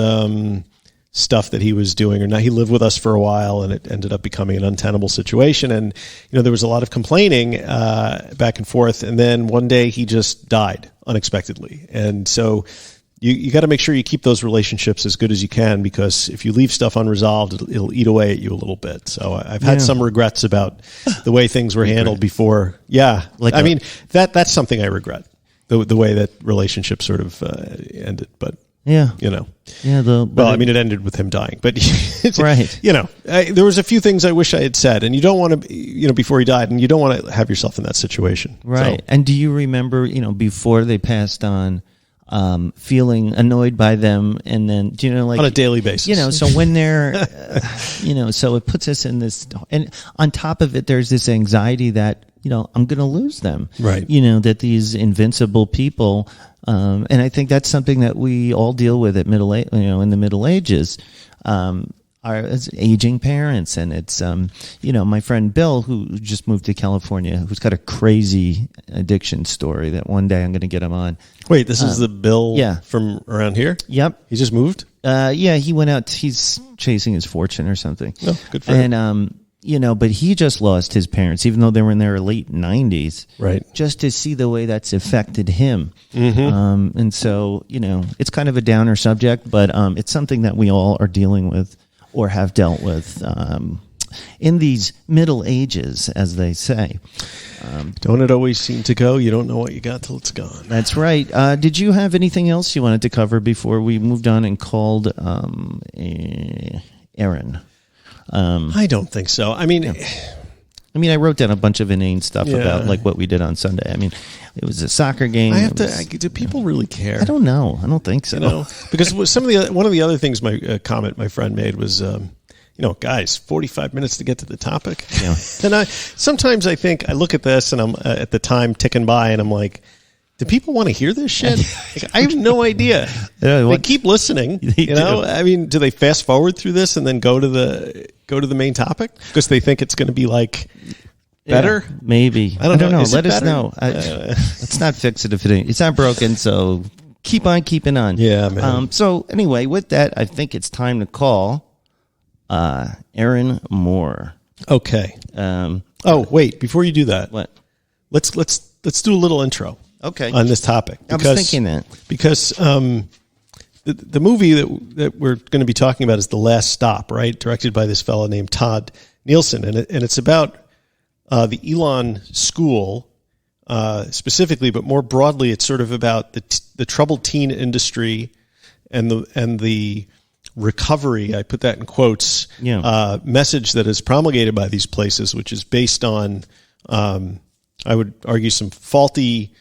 stuff that he was doing or not. He lived with us for a while, and it ended up becoming an untenable situation. And there was a lot of complaining back and forth. And then one day he just died unexpectedly. And so you got to make sure you keep those relationships as good as you can, because if you leave stuff unresolved, it'll eat away at you a little bit. So I've had some regrets about the way things were handled before. Yeah, that's something I regret. The way that relationship sort of ended, but it ended with him dying. But right, there was a few things I wish I had said, and you don't want to, before he died, and you don't want to have yourself in that situation, right? So. And do you remember, before they passed on, feeling annoyed by them, and then on a daily basis, so when they're, so it puts us in this, and on top of it, there's this anxiety that. I'm going to lose them. Right. That these invincible people, and I think that's something that we all deal with at in the Middle Ages, as aging parents. And it's, my friend Bill, who just moved to California, who's got a crazy addiction story that one day I'm going to get him on. Wait, this is the Bill from around here? Yep. He just moved? He went out, he's chasing his fortune or something. Oh, good for him. And, but he just lost his parents, even though they were in their late 90s. Right. Just to see the way that's affected him. And so, it's kind of a downer subject, but it's something that we all are dealing with or have dealt with in these middle ages, as they say. Don't it always seem to go? You don't know what you got till it's gone. That's right. Did you have anything else you wanted to cover before we moved on and called Erin? I don't think so. I mean, I wrote down a bunch of inane stuff about like what we did on Sunday. I mean, it was a soccer game. Do people really care? I don't know. I don't think so. Because one of the other things my friend made was, guys, 45 minutes to get to the topic. Yeah. And sometimes I think I look at this and I'm at the time ticking by and I'm like, do people want to hear this shit? Like, I have no idea. They keep listening. I mean, do they fast forward through this and then go to the main topic because they think it's going to be like better? Yeah, maybe. I don't know. Let us know. Let's not fix it if it's not broken. So keep on keeping on. Yeah, man. So anyway, with that, I think it's time to call Erin Moore. Okay. Wait! Before you do that, what? Let's do a little intro. Okay. On this topic. I was thinking that. Because the movie that we're going to be talking about is The Last Stop, right? Directed by this fellow named Todd Nielsen. And it's about the Elan School specifically, but more broadly, it's sort of about the troubled teen industry and the recovery, I put that in quotes, message that is promulgated by these places, which is based on, I would argue, some faulty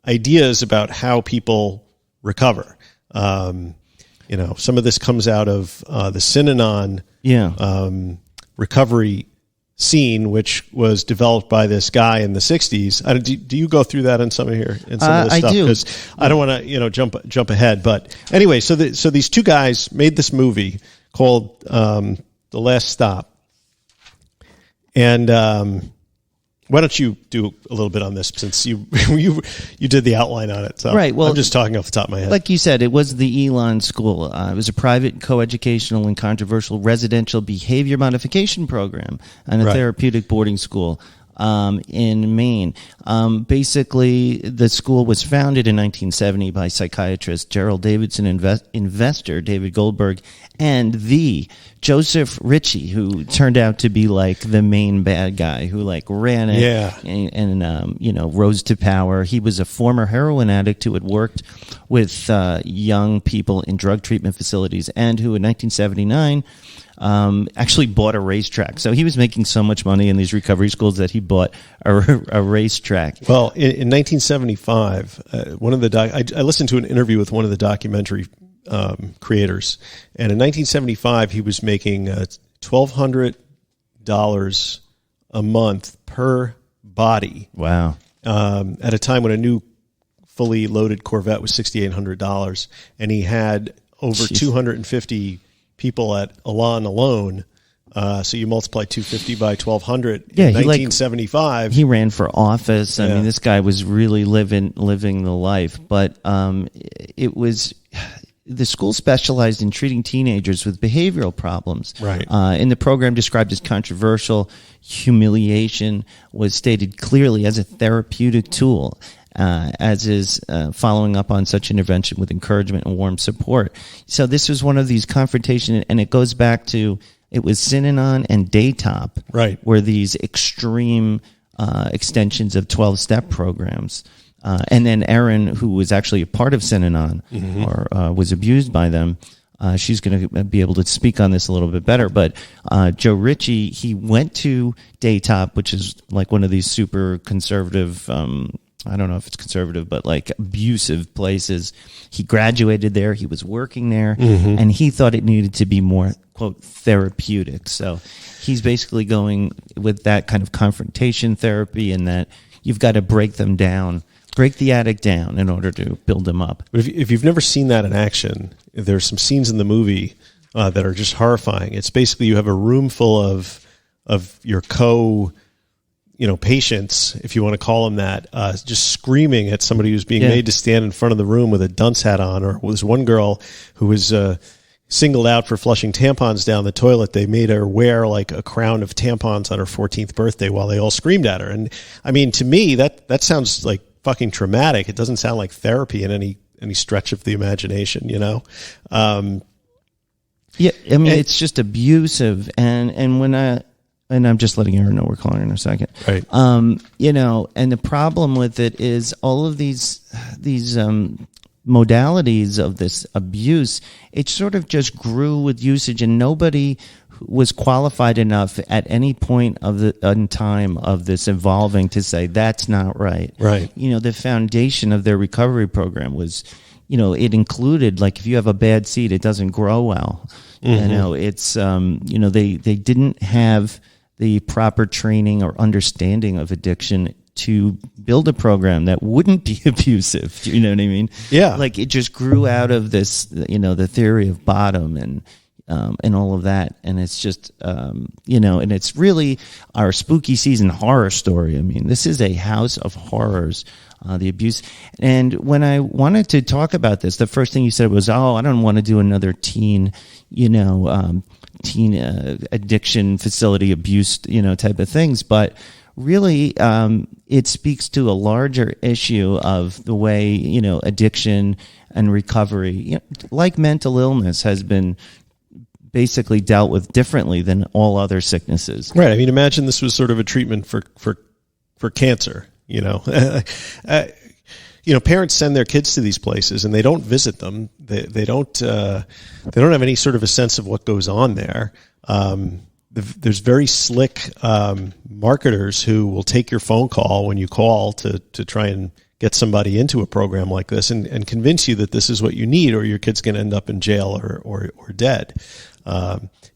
ideas about how people recover. Some of this comes out of the Synanon recovery scene, which was developed by this guy in the 60s. Do you go through that in some of this stuff? I do. Because I don't want to jump ahead. But anyway, so these two guys made this movie called The Last Stop. And why don't you do a little bit on this since you did the outline on it? So right. Well, I'm just talking off the top of my head. Like you said, it was the Elan School. It was a private, coeducational, and controversial residential behavior modification program and a therapeutic boarding school in Maine. Basically, the school was founded in 1970 by psychiatrist Gerald Davidson, investor David Goldberg, and the Joseph Ritchie, who turned out to be like the main bad guy who like ran it and rose to power. He was a former heroin addict who had worked with young people in drug treatment facilities and who in 1979 actually bought a racetrack. So he was making so much money in these recovery schools that he bought a racetrack. Well, in 1975, I listened to an interview with one of the documentary creators, and in 1975 he was making $1,200 a month per body. Wow! At a time when a new fully loaded Corvette was $6,800, and he had over 250 people at Elan alone. So you multiply 250 by 1,200. Yeah, in 1975. He ran for office. I mean, this guy was really living the life. But it was the school specialized in treating teenagers with behavioral problems. Right. In the program described as controversial, humiliation was stated clearly as a therapeutic tool. As is following up on such intervention with encouragement and warm support. So this was one of these confrontations, and it goes back to, it was Synanon and Daytop, right, were these extreme extensions of 12-step programs. And then Erin, who was actually a part of Synanon, or was abused by them, she's going to be able to speak on this a little bit better. But Joe Ritchie, he went to Daytop, which is like one of these super conservative, I don't know if it's conservative, but like abusive places. He graduated there. He was working there, and he thought it needed to be more, quote, therapeutic. So he's basically going with that kind of confrontation therapy, and that you've got to break them down, break the addict down in order to build them up. If you've never seen that in action, there's some scenes in the movie that are just horrifying. It's basically you have a room full of your patients, if you want to call them that, just screaming at somebody who's being made to stand in front of the room with a dunce hat on. Or was one girl who was singled out for flushing tampons down the toilet. They made her wear like a crown of tampons on her 14th birthday while they all screamed at her. And I mean, to me, that sounds like fucking traumatic. It doesn't sound like therapy in any stretch of the imagination, Yeah, I mean, it's just abusive, and when I'm just letting Erin know we're calling her in a second. Right. You know, and the problem with it is all of these modalities of this abuse, it sort of just grew with usage, and nobody was qualified enough at any point in time of this evolving to say that's not right. Right. You know, the foundation of their recovery program was, you know, it included, like, if you have a bad seed, it doesn't grow well. You know, it's you know, they didn't have the proper training or understanding of addiction to build a program that wouldn't be abusive. You know what I mean? Yeah. Like, it just grew out of this, you know, the theory of bottom and all of that. And it's just, you know, and it's really our spooky season horror story. I mean, this is a house of horrors, the abuse. And when I wanted to talk about this, the first thing you said was, I don't want to do another teen, you know, addiction facility abuse, you know, type of things. But really, it speaks to a larger issue of the way, you know, addiction and recovery, you know, like mental illness, has been basically dealt with differently than all other sicknesses. Right. I mean, imagine this was sort of a treatment for cancer, you know. You know, parents send their kids to these places and they don't visit them. They don't have any sort of a sense of what goes on there. There's very slick marketers who will take your phone call when you call to try and get somebody into a program like this and convince you that this is what you need, or your kid's going to end up in jail or dead.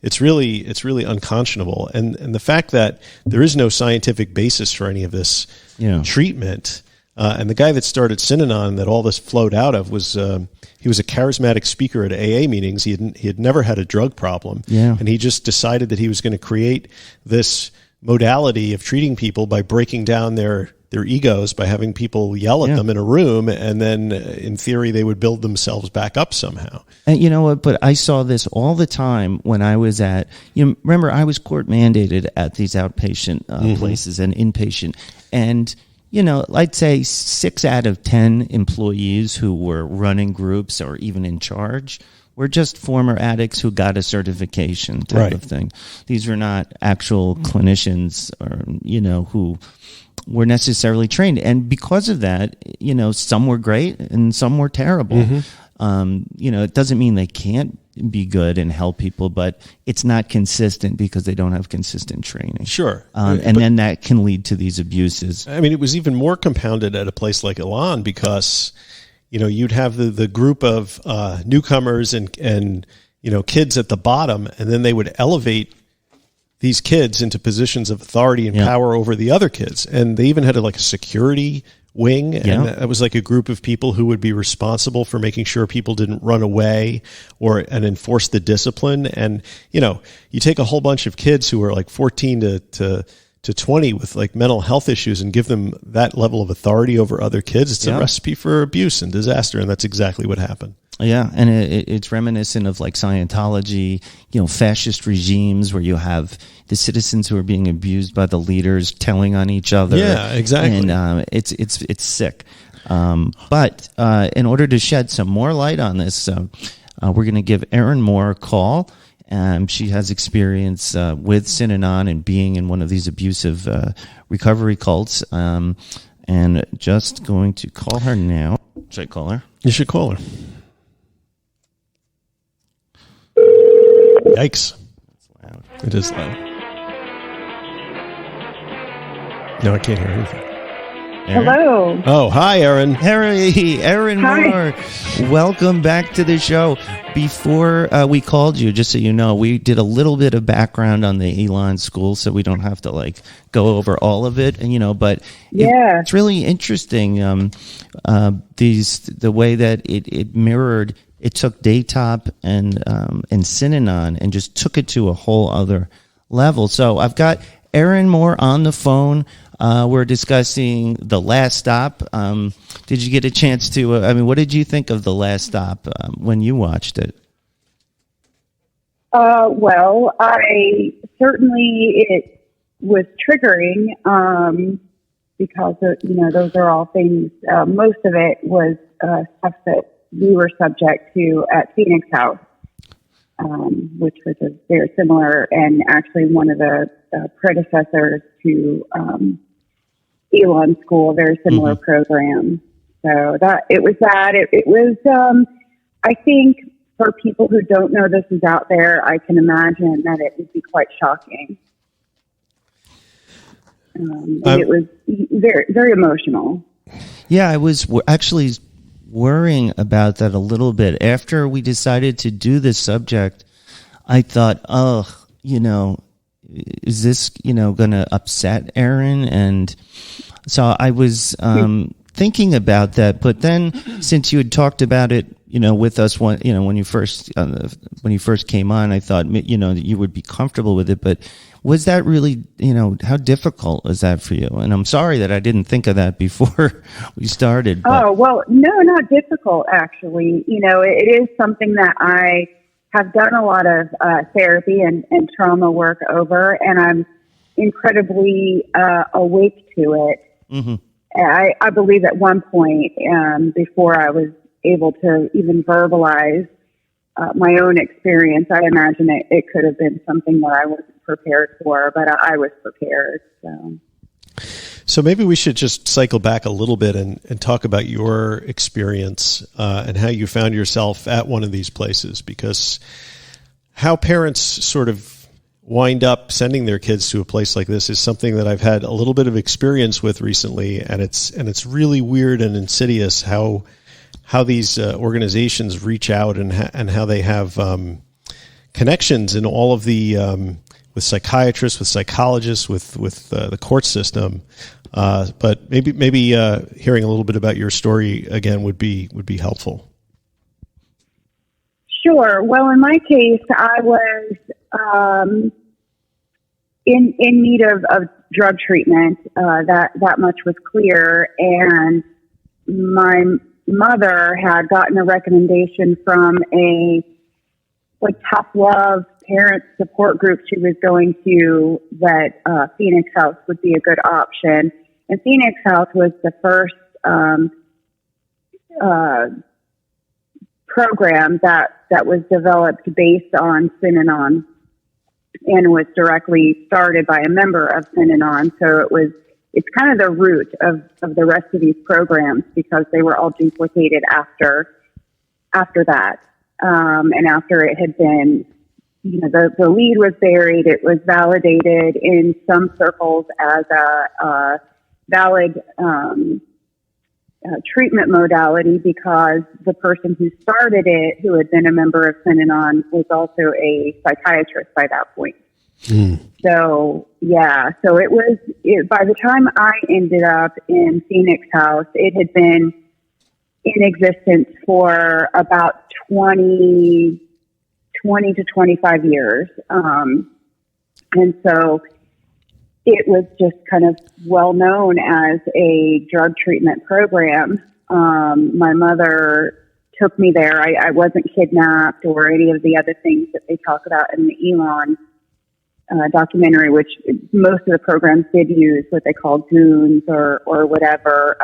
It's really unconscionable. And the fact that there is no scientific basis for any of this treatment. And the guy that started Synanon, that all this flowed out of, was he was a charismatic speaker at AA meetings. He had never had a drug problem, and he just decided that he was going to create this modality of treating people by breaking down their egos, by having people yell at them in a room, and then in theory they would build themselves back up somehow. And you know what? But I saw this all the time when I was at, you know, remember I was court mandated at these outpatient places and inpatient, and you know, I'd say 6 out of 10 employees who were running groups or even in charge were just former addicts who got a certification type of thing. These were not actual clinicians, or, you know, who were necessarily trained. And because of that, you know, some were great and some were terrible. You know, it doesn't mean they can't be good and help people, but it's not consistent because they don't have consistent training. Sure. And then that can lead to these abuses. I mean, it was even more compounded at a place like Elan because, you know, you'd have the group of newcomers and, you know, kids at the bottom, and then they would elevate these kids into positions of authority and power over the other kids. And they even had a security wing, and that was like a group of people who would be responsible for making sure people didn't run away and enforce the discipline. And, you know, you take a whole bunch of kids who are like 14 to 20 with like mental health issues and give them that level of authority over other kids. It's a recipe for abuse and disaster. And that's exactly what happened. Yeah, and it's reminiscent of like Scientology, you know, fascist regimes where you have the citizens who are being abused by the leaders telling on each other. Yeah, exactly. And it's sick. But in order to shed some more light on this, we're going to give Erin Moore a call. She has experience with Synanon and being in one of these abusive recovery cults. And just going to call her now. Should I call her? You should call her. Yikes. That's loud. It is loud. No, I can't hear anything. Erin? Hello. Oh, hi, Erin. Erin Moore. Welcome back to the show. Before we called you, just so you know, we did a little bit of background on the Elan School, so we don't have to like go over all of it, and you know. But it's really interesting. The way that it mirrored. It took Daytop and Synanon and just took it to a whole other level. So I've got Erin Moore on the phone. We're discussing The Last Stop. Did you get a chance to, what did you think of The Last Stop when you watched it? Well, it was triggering because, those are all things, most of it was stuff that we were subject to at Phoenix House. which was very similar and actually one of the predecessors to Elan School, a very similar program. So it was, I think for people who don't know this is out there, I can imagine that it would be quite shocking. It was very, very emotional. Yeah, I was actually worrying about that a little bit. After we decided to do this subject, I thought, is this, going to upset Erin? And so I was thinking about that. But then since you had talked about it, with us when you first came on, I thought, that you would be comfortable with it. But was that really, how difficult was that for you? And I'm sorry that I didn't think of that before we started. But. Oh, well, no, not difficult, actually. It is something that I have done a lot of therapy and trauma work over, and I'm incredibly awake to it. Mm-hmm. I believe at one point, before I was able to even verbalize my own experience, I imagine it could have been something that I wasn't prepared for, but I was prepared. So maybe we should just cycle back a little bit and talk about your experience and how you found yourself at one of these places, because how parents sort of wind up sending their kids to a place like this is something that I've had a little bit of experience with recently, and it's really weird and insidious how these organizations reach out and how they have connections in all of the with psychiatrists, with psychologists, with the court system. But maybe hearing a little bit about your story again would be helpful. Sure. Well, in my case, I was in need of drug treatment. That much was clear, and my mother had gotten a recommendation from a tough love parent support group she was going to, that Phoenix House would be a good option. And Phoenix House was the first program that was developed based on Synanon and was directly started by a member of Synanon. So it's kind of the root of the rest of these programs, because they were all duplicated after that. And after it had been, the lead was buried, it was validated in some circles as a valid treatment modality, because the person who started it, who had been a member of Synanon, was also a psychiatrist by that point. Mm. So it was, by the time I ended up in Phoenix House, it had been in existence for about 20 to 25 years. And so it was just kind of well known as a drug treatment program. My mother took me there. I wasn't kidnapped or any of the other things that they talk about in the Elan documentary, which most of the programs did use what they call goons or whatever,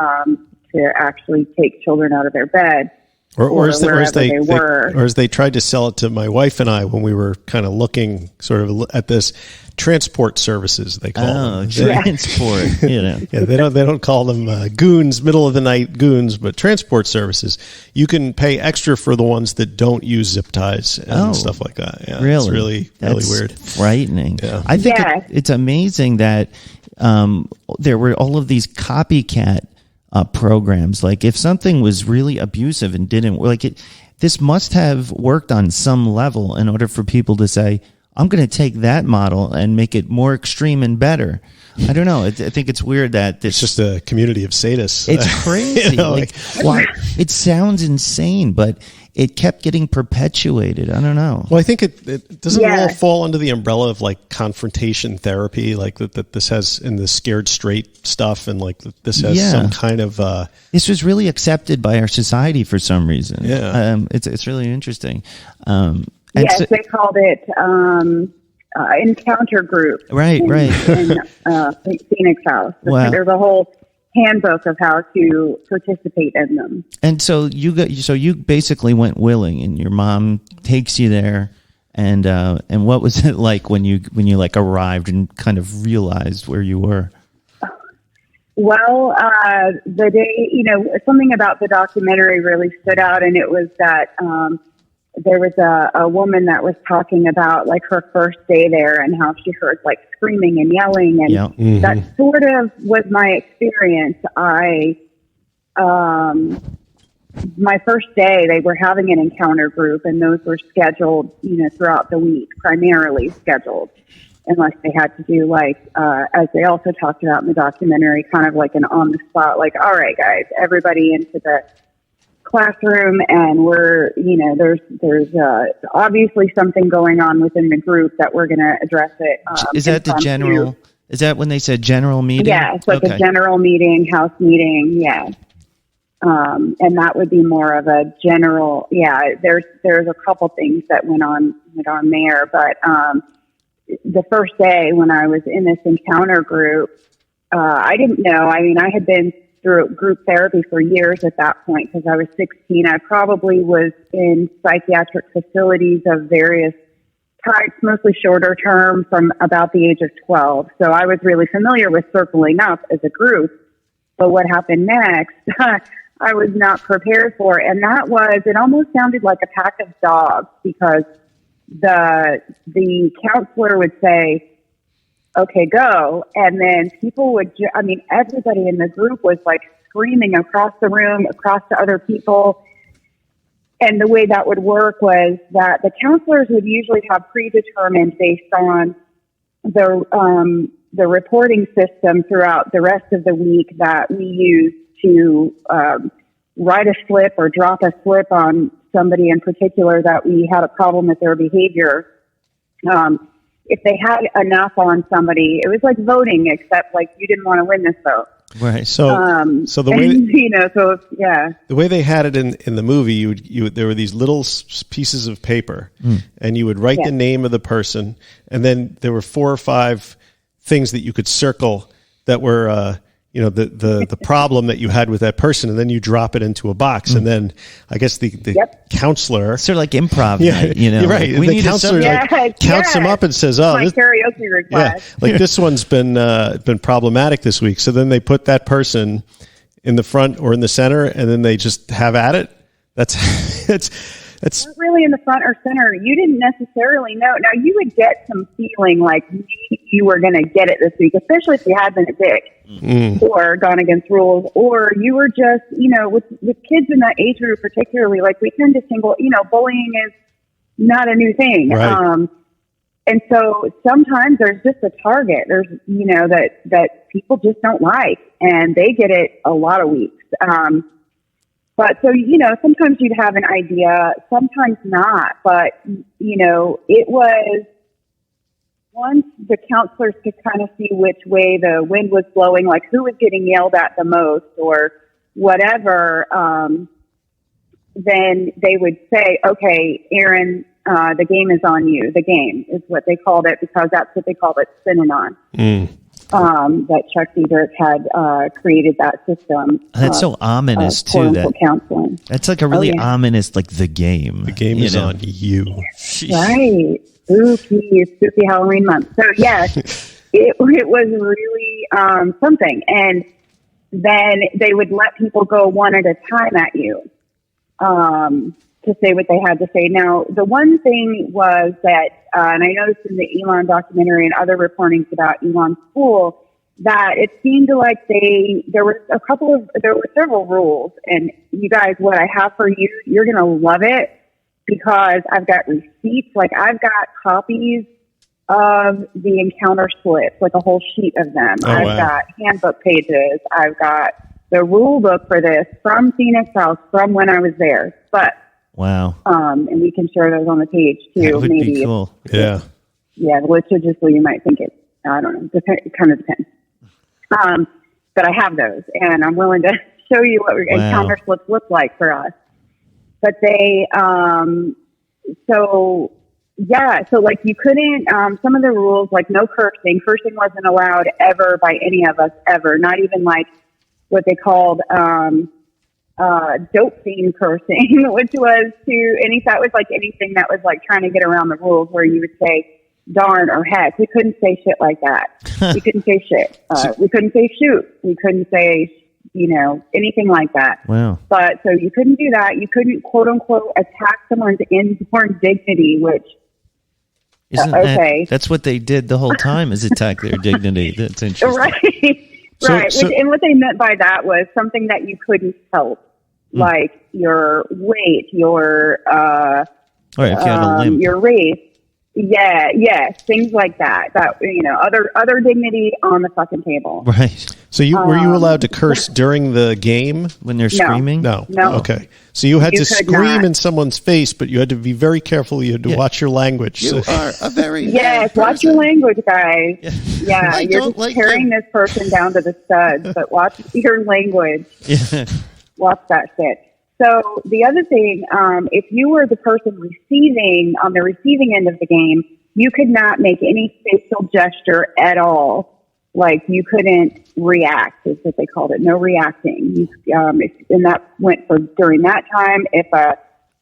to actually take children out of their bed. Or as they tried to sell it to my wife and I when we were kind of looking sort of at this, transport services, they call them. Transport, Yeah, they don't call them goons, middle of the night goons, but transport services. You can pay extra for the ones that don't use zip ties and stuff like that. Yeah, really? It's really weird. Frightening. Yeah. I think it's amazing that there were all of these copycat programs. Like if something was really abusive and didn't this must have worked on some level in order for people to say, I'm going to take that model and make it more extreme and better. I don't know. I think it's weird that it's just a community of sadists. It's crazy. It sounds insane, but it kept getting perpetuated. I don't know. Well, I think it doesn't all fall under the umbrella of confrontation therapy, that this has in the scared straight stuff, and this has some kind of. This was really accepted by our society for some reason. Yeah, it's really interesting. Yes, they called it encounter group. Right. In Phoenix House. Wow. There's a whole handbook of how to participate in them. And so you basically went willing, and your mom takes you there, And what was it like when you like arrived and kind of realized where you were? Well, the day, something about the documentary really stood out, and it was that there was a woman that was talking about like her first day there and how she heard like screaming and yelling, and that sort of was my experience. My first day, they were having an encounter group, and those were scheduled, throughout the week, primarily scheduled, unless they had to do like, as they also talked about in the documentary, kind of like an on the spot, like, all right, guys, everybody into the classroom, and we're, there's obviously something going on within the group that we're going to address it. Is that the general? Is that when they said general meeting? Yeah, it's like a general meeting, house meeting. Yeah. And that would be more of a general, there's a couple things that went on there, but, the first day when I was in this encounter group, I didn't know. I mean, I had been through group therapy for years at that point because I was 16. I probably was in psychiatric facilities of various types, mostly shorter term, from about the age of 12. So I was really familiar with circling up as a group. But what happened next, I was not prepared for. And that was, it almost sounded like a pack of dogs, because the counselor would say, okay, go. And then people would, everybody in the group was like screaming across the room, across to other people. And the way that would work was that the counselors would usually have predetermined based on the reporting system throughout the rest of the week that we used to write a slip or drop a slip on somebody in particular that we had a problem with their behavior. If they had enough on somebody, it was like voting, except like you didn't want to win this vote. Right. So the way the way they had it in the movie, you there were these little pieces of paper, and you would write the name of the person, and then there were 4 or 5 things that you could circle that were the problem that you had with that person, and then you drop it into a box, and then I guess the counselor, sort of like improv night, you're right. The counselor counts them up and says, "Oh, my karaoke request. Like this one's been problematic this week." So then they put that person in the front or in the center, and then they just have at it. That's not really in the front or center. You didn't necessarily know. Now, you would get some feeling like you were going to get it this week, especially if you had been a dick or gone against rules, or you were just, with kids in that age group particularly, like we tend to single, bullying is not a new thing. Right. And so sometimes there's just a target. There's, that people just don't like, and they get it a lot of weeks. But so, sometimes you'd have an idea, sometimes not. But, it was once the counselors could kind of see which way the wind was blowing, like who was getting yelled at the most or whatever, then they would say, okay, Erin, the game is on you. The game is what they called it, because that's what they called it, Synanon. That Chuck Diedrich had created that system. That's so ominous too. Counseling. That's like a really ominous, like the game. The game is on you. Right. Spooky Halloween month. So yes, it was really something. And then they would let people go one at a time at you to say what they had to say. Now, the one thing was that, and I noticed in the Elan documentary and other reportings about Elan School, that it seemed like there were several rules. And you guys, what I have for you, you're going to love it, because I've got receipts. Like I've got copies of the encounter slips, like a whole sheet of them. I've got handbook pages. I've got the rule book for this from Phoenix House from when I was there. But wow. And we can share those on the page too. That would maybe. be cool. Yeah. Yeah. Liturgically, you might think it. I don't know. It kind of depends. But I have those, and I'm willing to show you what encounter slips look like for us. But they, so like you couldn't, some of the rules, like no cursing wasn't allowed ever by any of us ever, not even like what they called, dope fiend cursing, which was that was like anything that was like trying to get around the rules where you would say darn or heck. We couldn't say shit like that. We couldn't say shit. We couldn't say shoot. We couldn't say, anything like that. Wow. But so you couldn't do that. You couldn't quote unquote attack someone's inborn dignity, which Isn't that's what they did the whole time, is attack their dignity. That's interesting. Right. Right. And what they meant by that was something that you couldn't help, like your weight, your if you had a limp. your race. Yeah, things like that. That other dignity on the fucking table. Right. So were you allowed to curse during the game when they're screaming? No. Okay. So you had to scream in sosomeone's face, but you had to be very careful. You had to watch your language. You are a very watch your language, guys. Yeah, you're just tearing this person down to the studs, but watch your language. Yeah. Watch that shit. So the other thing, if you were the person on the receiving end of the game, you could not make any facial gesture at all. Like you couldn't react, is what they called it. No reacting. And that went for during that time. If a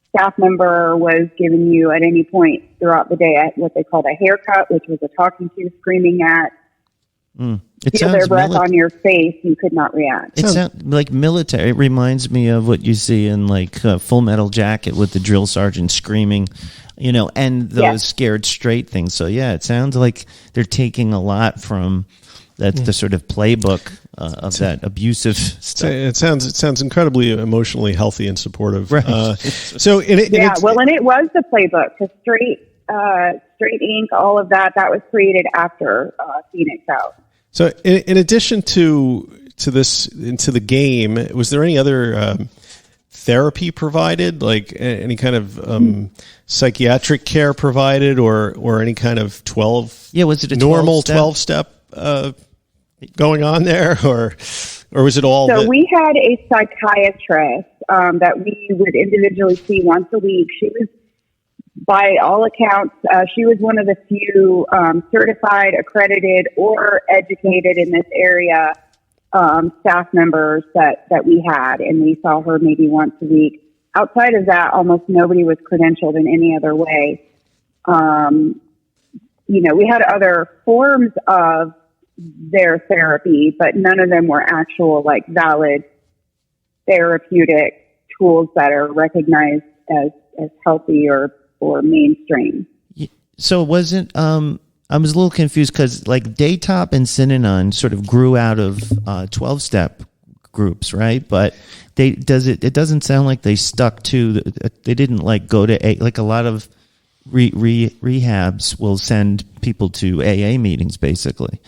staff member was giving you at any point throughout the day what they called a haircut, which was a talking to, screaming at, feel their breath on your face, you could not react. It sounds like military. It reminds me of what you see in like Full Metal Jacket with the drill sergeant screaming, and those scared straight things. So yeah, it sounds like they're taking a lot from the sort of playbook of that abusive stuff. It sounds incredibly emotionally healthy and supportive. Right. And it was the playbook because Straight Ink, all of that was created after Phoenix Out. So in addition to this, into the game, was there any other therapy provided, like any kind of psychiatric care provided, or any kind of 12? Yeah, was it a normal 12-step going on there, or was it all? So we had a psychiatrist that we would individually see once a week. She was, by all accounts, she was one of the few certified, accredited, or educated in this area staff members that we had, and we saw her maybe once a week. Outside of that, almost nobody was credentialed in any other way. We had other forms of their therapy, but none of them were actual, like, valid therapeutic tools that are recognized as healthy or mainstream. So it wasn't, I was a little confused because like Daytop and Synanon sort of grew out of 12-step groups, right? But it doesn't sound like they stuck to, they didn't like go to, like a lot of rehabs will send people to AA meetings basically.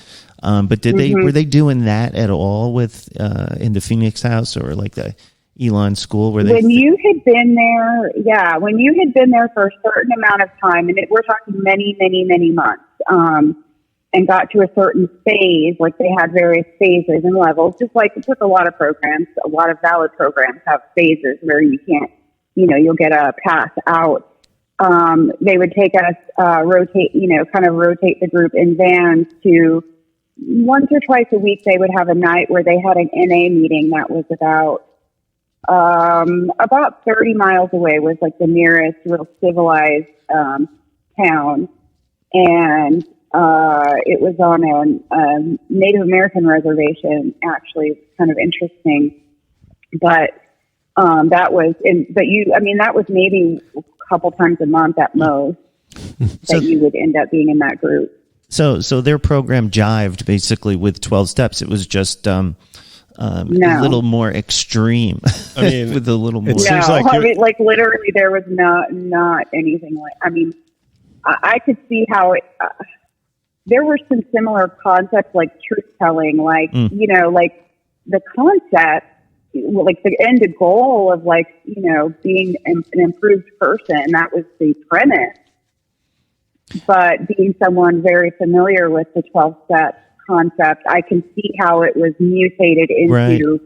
But were they doing that at all with, in the Phoenix House or like the Elan School? When you had been there for a certain amount of time, and we're talking many, many, many months, and got to a certain phase, like they had various phases and levels, just like with a lot of programs, a lot of valid programs have phases where you can't, you'll get a pass out. They would take us, rotate the group in vans to once or twice a week. They would have a night where they had an NA meeting that was about 30 miles away, was like the nearest real civilized town, and it was on a Native American reservation. Actually, it was kind of interesting, but that was maybe a couple times a month at most that you would end up being in that group. So their program jived basically with 12 steps. It was just a little more extreme. I mean, with a little more. Like literally, there was not anything like. I mean, I could see how it. There were some similar concepts like truth telling, like like the concept, like the end goal of being an improved person. That was the premise. But being someone very familiar with the 12-step concept, I can see how it was mutated into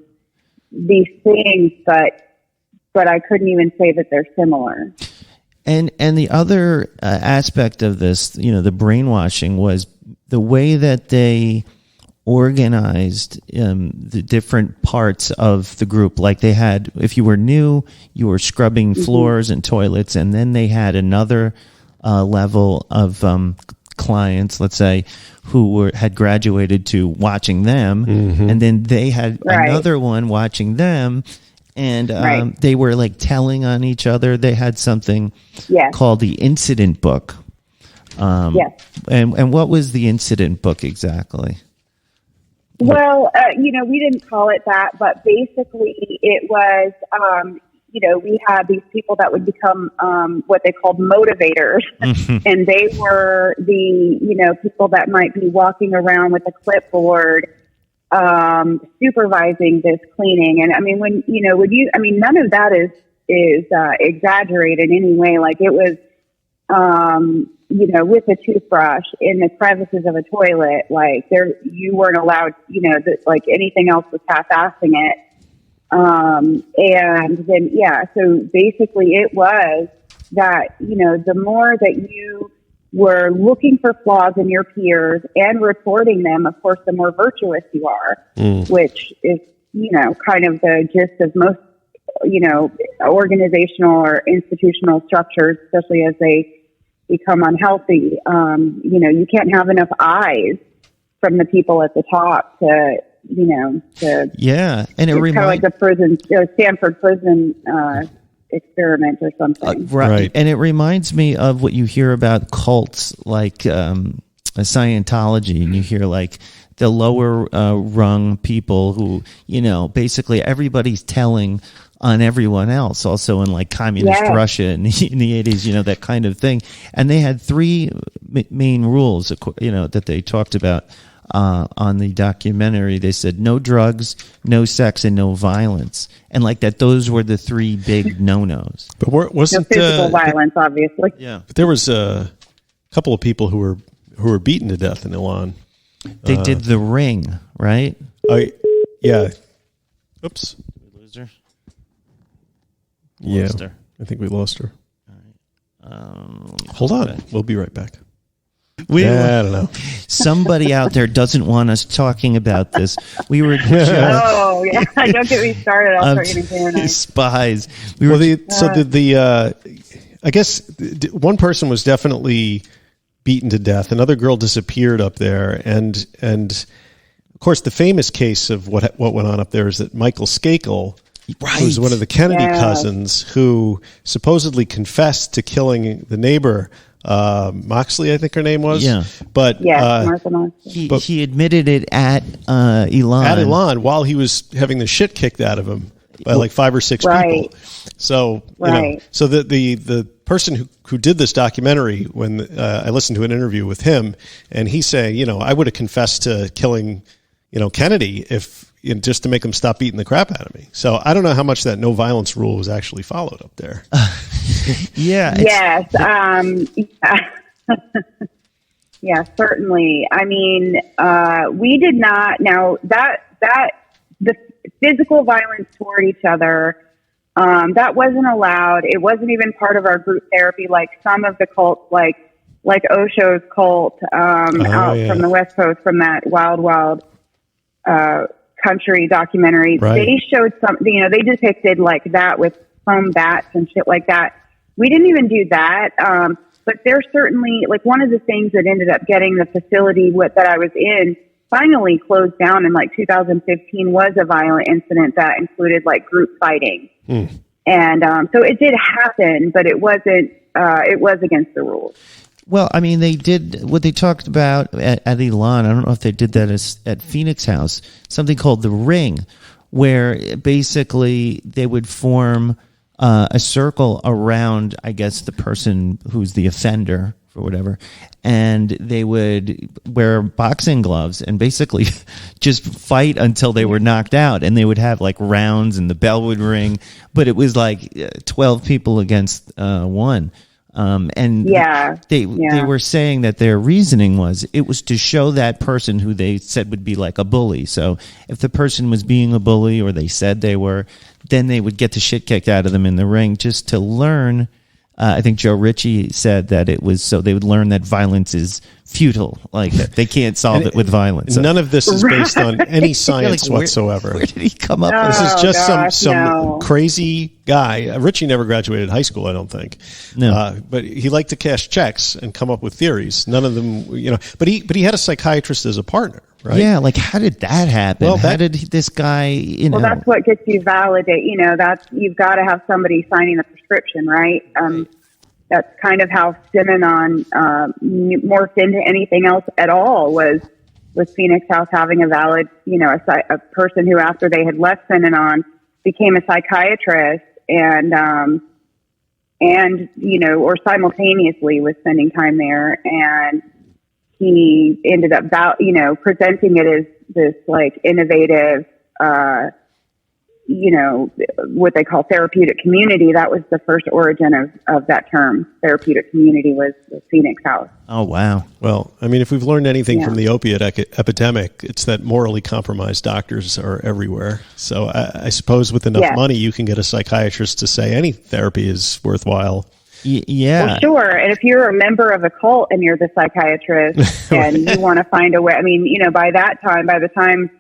these things, but I couldn't even say that they're similar. And the other aspect of this, the brainwashing, was the way that they organized the different parts of the group. Like they had, if you were new, you were scrubbing floors and toilets, and then they had another level of clients, let's say, who had graduated to watching them, and then they had another one watching them, and they were like telling on each other. They had something called the incident book. And what was the incident book exactly? Well, we didn't call it that, but basically it was, we had these people that would become what they called motivators. And they were the, people that might be walking around with a clipboard, supervising this cleaning. And I mean, none of that is exaggerated in any way. Like it was, with a toothbrush in the crevices of a toilet, like you weren't allowed, like anything else was half-assing it. And then, so basically it was that, the more that you were looking for flaws in your peers and reporting them, of course, the more virtuous you are, which is, kind of the gist of most, organizational or institutional structures, especially as they become unhealthy. You can't have enough eyes from the people at the top to and it reminds kind of like the prison, Stanford prison experiment or something, right? And it reminds me of what you hear about cults, like Scientology, and you hear like the lower rung people who, basically everybody's telling on everyone else, also in like communist Russia in the 80s, that kind of thing. And they had three main rules, that they talked about on the documentary. They said no drugs, no sex, and no violence. And like that, those were the three big no-nos. But wasn't no physical violence, obviously. Yeah, but there was a couple of people who were beaten to death in Elan. They did the ring, right? Yeah. Oops. Lost her. I think we lost her. All right. Hold on. We'll be right back. I don't know. Somebody out there doesn't want us talking about this. We were don't get me started. I'll start getting paranoid. Spies. I guess one person was definitely beaten to death. Another girl disappeared up there, and of course the famous case of what went on up there is that Michael Skakel, who was one of the Kennedy cousins, who supposedly confessed to killing the neighbor, Moxley, I think her name was. Yeah. But Martha Moxley. He admitted it at Elan. At Elan, while he was having the shit kicked out of him by like 5 or 6 people. So, so the person who did this documentary, when I listened to an interview with him, and he's saying, I would have confessed to killing, Kennedy if just to make them stop beating the crap out of me. So I don't know how much that no violence rule was actually followed up there. Yes. Yeah, certainly. I mean, we did not. Now that the physical violence toward each other, that wasn't allowed. It wasn't even part of our group therapy. Like some of the cults, like Osho's cult out from the West Coast, from that Wild country documentary. Right. They showed some, they depicted like that with foam bats and shit like that. We didn't even do that. But there's certainly, like, one of the things that ended up getting the facility that I was in finally closed down in like 2015 was a violent incident that included like group fighting. And so it did happen, but it wasn't, it was against the rules. Well, I mean, they did what they talked about at Elan. I don't know if they did that at Phoenix House, something called the Ring, where basically they would form a circle around, I guess, the person who's the offender or whatever, and they would wear boxing gloves and basically just fight until they were knocked out, and they would have like rounds and the bell would ring, but it was like 12 people against one. They were saying that their reasoning was it was to show that person who they said would be like a bully. So if the person was being a bully, or they said they were, then they would get the shit kicked out of them in the ring, just to learn I think Joe Ritchie said that it was so they would learn that violence is futile, like that they can't solve it with violence. None of this is based on any science whatsoever. Where did he come up with this? Is just some crazy guy. Richie never graduated high school, I don't think. No, but he liked to cash checks and come up with theories. None of them, But he had a psychiatrist as a partner. Right? Yeah, like how did that happen? Well, how did this guy, Well, that's what gets you validate. That's you've got to have somebody signing the prescription, right? That's kind of how Synanon morphed into anything else at all. Was Phoenix House having a valid, a person who after they had left Synanon became a psychiatrist or simultaneously was spending time there and. He ended up, presenting it as this like innovative, what they call therapeutic community. That was the first origin of that term. Therapeutic community was the Phoenix House. Oh, wow. Well, I mean, if we've learned anything from the opiate epidemic, it's that morally compromised doctors are everywhere. So I suppose with enough money, you can get a psychiatrist to say any therapy is worthwhile. Yeah. Well, sure. And if you're a member of a cult and you're the psychiatrist and you want to find a way, I mean, by the time,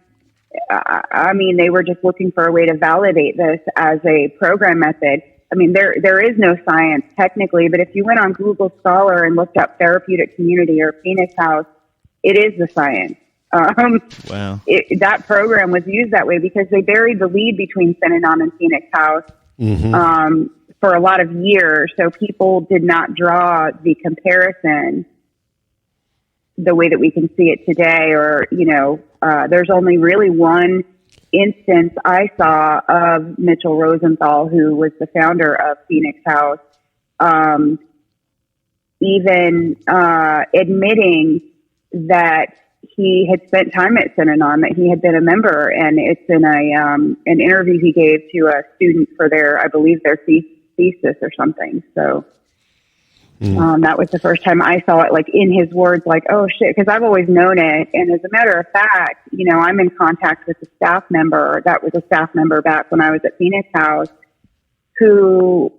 they were just looking for a way to validate this as a program method. I mean, there is no science technically, but if you went on Google Scholar and looked up therapeutic community or Phoenix House, it is the science. Wow. That program was used that way because they buried the lead between Synanon and Phoenix House. Mm-hmm. For a lot of years, so people did not draw the comparison the way that we can see it today. Or, there's only really one instance I saw of Mitchell Rosenthal, who was the founder of Phoenix House, even admitting that he had spent time at Synanon, that he had been a member, and it's in an interview he gave to a student for their thesis or something. So that was the first time I saw it, like in his words, like, oh shit, because I've always known it. And as a matter of fact, I'm in contact with a staff member that was a staff member back when I was at Phoenix House who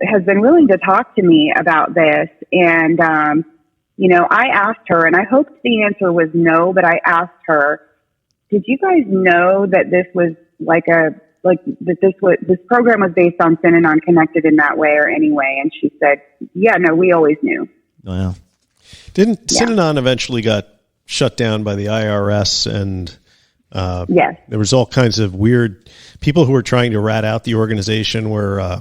has been willing to talk to me about this. And, I asked her, and I hoped the answer was no, but I asked her, did you guys know that this was this program was based on Synanon connected in that way or any way? And she said, yeah, no, we always knew. Wow. Didn't Synanon eventually got shut down by the IRS and yes. There was all kinds of weird people who were trying to rat out the organization were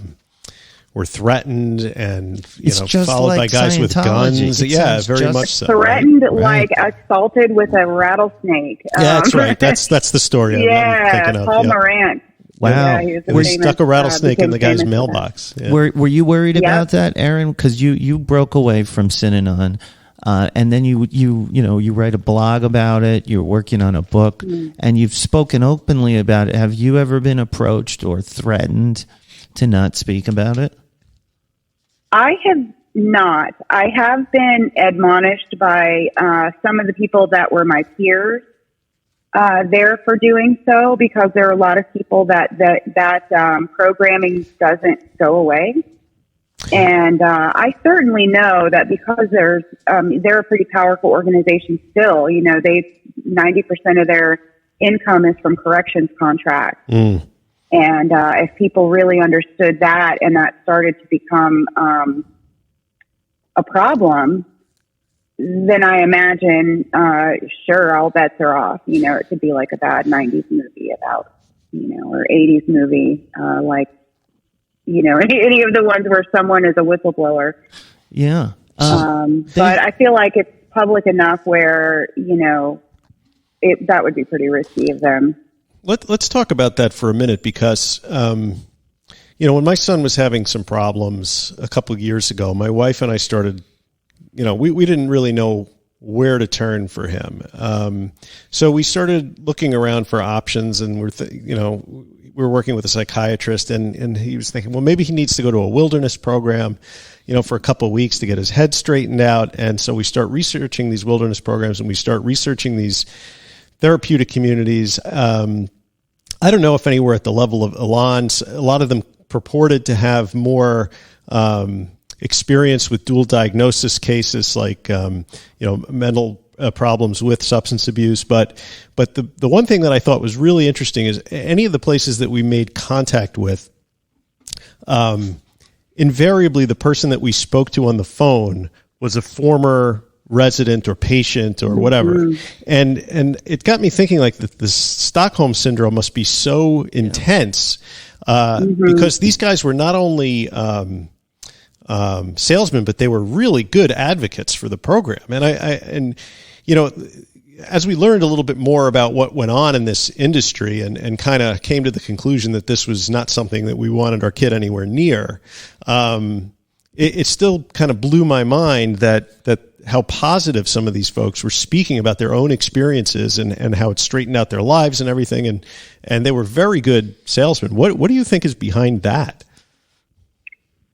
threatened and followed like by guys with guns. Yeah, very much so. Threatened, right? Assaulted with a rattlesnake. Yeah, that's right. That's the story. Yeah, I'm thinking of. Paul Morant. Wow. Yeah, we stuck a rattlesnake in the guy's mailbox. Yeah. Were you worried about that, Erin? Because you broke away from Synanon, and then you write a blog about it. You're working on a book, and you've spoken openly about it. Have you ever been approached or threatened to not speak about it? I have not. I have been admonished by some of the people that were my peers there for doing so, because there are a lot of people that programming doesn't go away. And I certainly know that because they're a pretty powerful organization still. 90% of their income is from corrections contracts. And if people really understood that and that started to become a problem, then I imagine, sure, all bets are off. It could be like a bad 90s movie about, or 80s movie, any of the ones where someone is a whistleblower. Yeah. But I feel like it's public enough where, that would be pretty risky of them. Let's talk about that for a minute because, when my son was having some problems a couple of years ago, my wife and I started, we didn't really know where to turn for him. So we started looking around for options, and we were working with a psychiatrist, and he was thinking, well, maybe he needs to go to a wilderness program, for a couple of weeks to get his head straightened out. And so we start researching these wilderness programs, and we start researching these therapeutic communities. I don't know if anywhere at the level of Elan's, a lot of them purported to have more experience with dual diagnosis cases like mental problems with substance abuse. But the one thing that I thought was really interesting is any of the places that we made contact with, invariably the person that we spoke to on the phone was a former resident or patient or whatever. And it got me thinking, like, the Stockholm syndrome must be so intense because these guys were not only salesmen, but they were really good advocates for the program. And as we learned a little bit more about what went on in this industry and kind of came to the conclusion that this was not something that we wanted our kid anywhere near, it still kind of blew my mind that how positive some of these folks were speaking about their own experiences and how it straightened out their lives and everything. And they were very good salesmen. What do you think is behind that?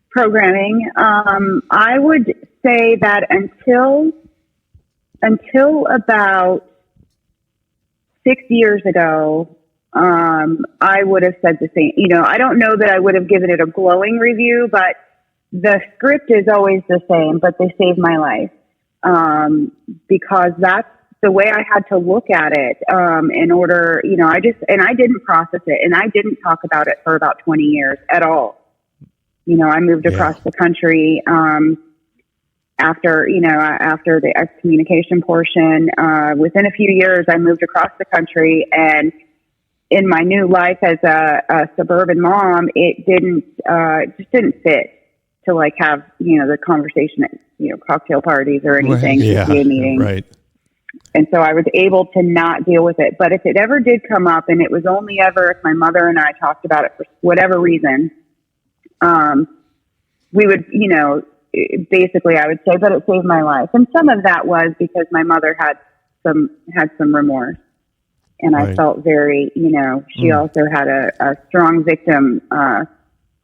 Programming. I would say that until about 6 years ago, I would have said the same. I don't know that I would have given it a glowing review, but the script is always the same, but they saved my life. Because that's the way I had to look at it, in order, I didn't process it, and I didn't talk about it for about 20 years at all. I moved across the country, after the excommunication portion. Within a few years, I moved across the country, and in my new life as a suburban mom, it just didn't fit to have, the conversation at, cocktail parties or anything, PTA meetings. Right. And so I was able to not deal with it. But if it ever did come up, and it was only ever if my mother and I talked about it for whatever reason, we would, basically I would say, but it saved my life. And some of that was because my mother had some remorse. And I felt very, she also had a strong victim,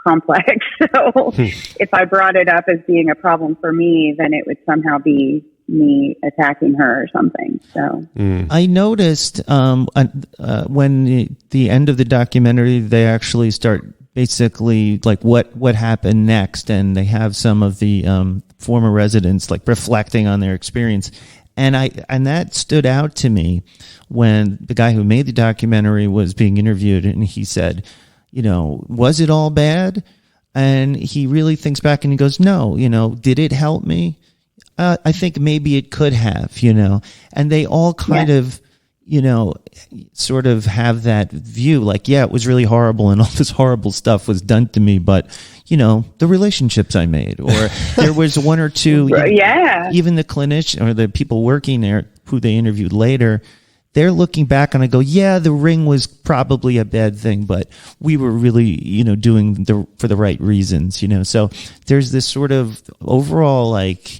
complex. So if I brought it up as being a problem for me, then it would somehow be me attacking her or something. So I noticed when the end of the documentary, they actually start basically like what happened next, and they have some of the former residents like reflecting on their experience. And that stood out to me when the guy who made the documentary was being interviewed, and he said, was it all bad? And he really thinks back and he goes, no, did it help me? I think maybe it could have, and they all kind of, sort of have that view, like, yeah, it was really horrible and all this horrible stuff was done to me, but, the relationships I made, or there was one or two, even the clinician or the people working there who they interviewed later, they're looking back and I go, yeah, the ring was probably a bad thing, but we were really, doing for the right reasons, So there's this sort of overall, like,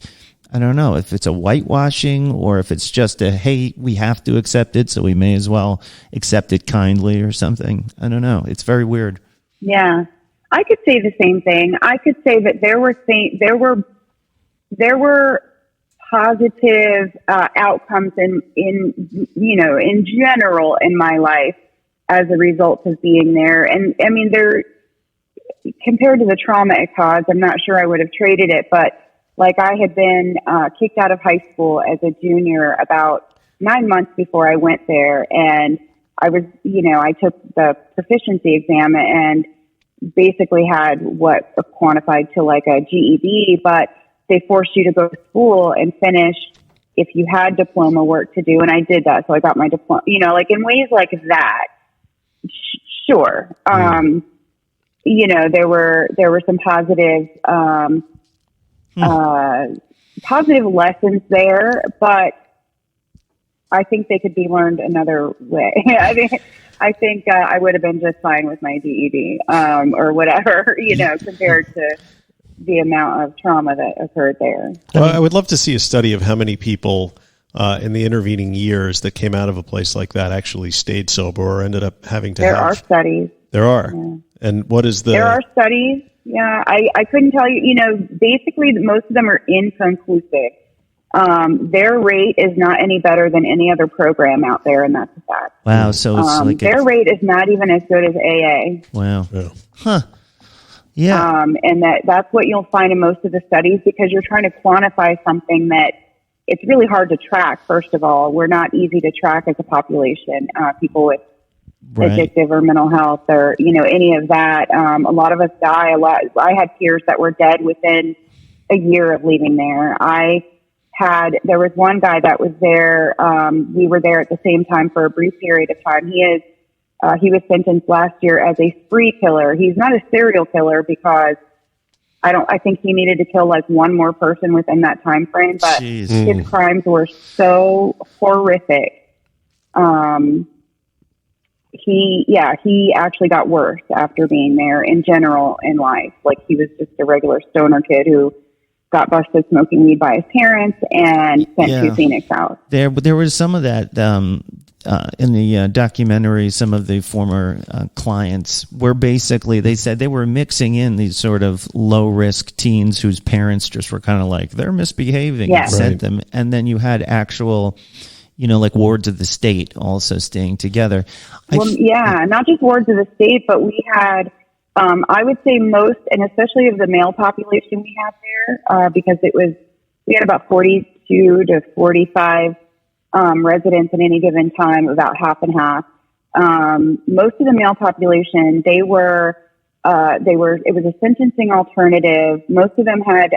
I don't know if it's a whitewashing or if it's just hey, we have to accept it, so we may as well accept it kindly or something. I don't know. It's very weird. Yeah, I could say the same thing. I could say that there were positive outcomes in general in my life as a result of being there. And I mean, compared to the trauma it caused, I'm not sure I would have traded it, but like I had been kicked out of high school as a junior about 9 months before I went there. And I was, I took the proficiency exam and basically had what quantified to like a GED, but they forced you to go to school and finish if you had diploma work to do. And I did that. So I got my diploma, like in ways like that. Sure. There were some positive, positive lessons there, but I think they could be learned another way. I think I would have been just fine with my GED, or whatever, compared to the amount of trauma that occurred there. Well, I would love to see a study of how many people in the intervening years that came out of a place like that actually stayed sober or ended up having to There are studies. There are. Yeah. And what is There are studies. Yeah, I couldn't tell you, basically most of them are inconclusive. Their rate is not any better than any other program out there, and that's a fact. Wow, so it's like their rate is not even as good as AA. Wow. Yeah. Huh. Yeah. And that's what you'll find in most of the studies, because you're trying to quantify something that it's really hard to track. First of all, we're not easy to track as a population, people with addictive or mental health or, any of that. A lot of us die a lot. I had peers that were dead within a year of leaving there. There was one guy that was there. We were there at the same time for a brief period of time. He was sentenced last year as a spree killer. He's not a serial killer because I think he needed to kill like one more person within that time frame, but his crimes were so horrific. He actually got worse after being there in general in life. Like, he was just a regular stoner kid who got busted smoking weed by his parents and sent to Phoenix out. There was some of that in the documentary. Some of the former clients were basically, they said they were mixing in these sort of low-risk teens whose parents just were kind of like, they're misbehaving and sent them. And then you had actual, like wards of the state also staying together. Not just wards of the state, but we had, I would say most, and especially of the male population we have there, because we had about 42 to 45 residents at any given time, about half and half. Most of the male population, it was a sentencing alternative. Most of them had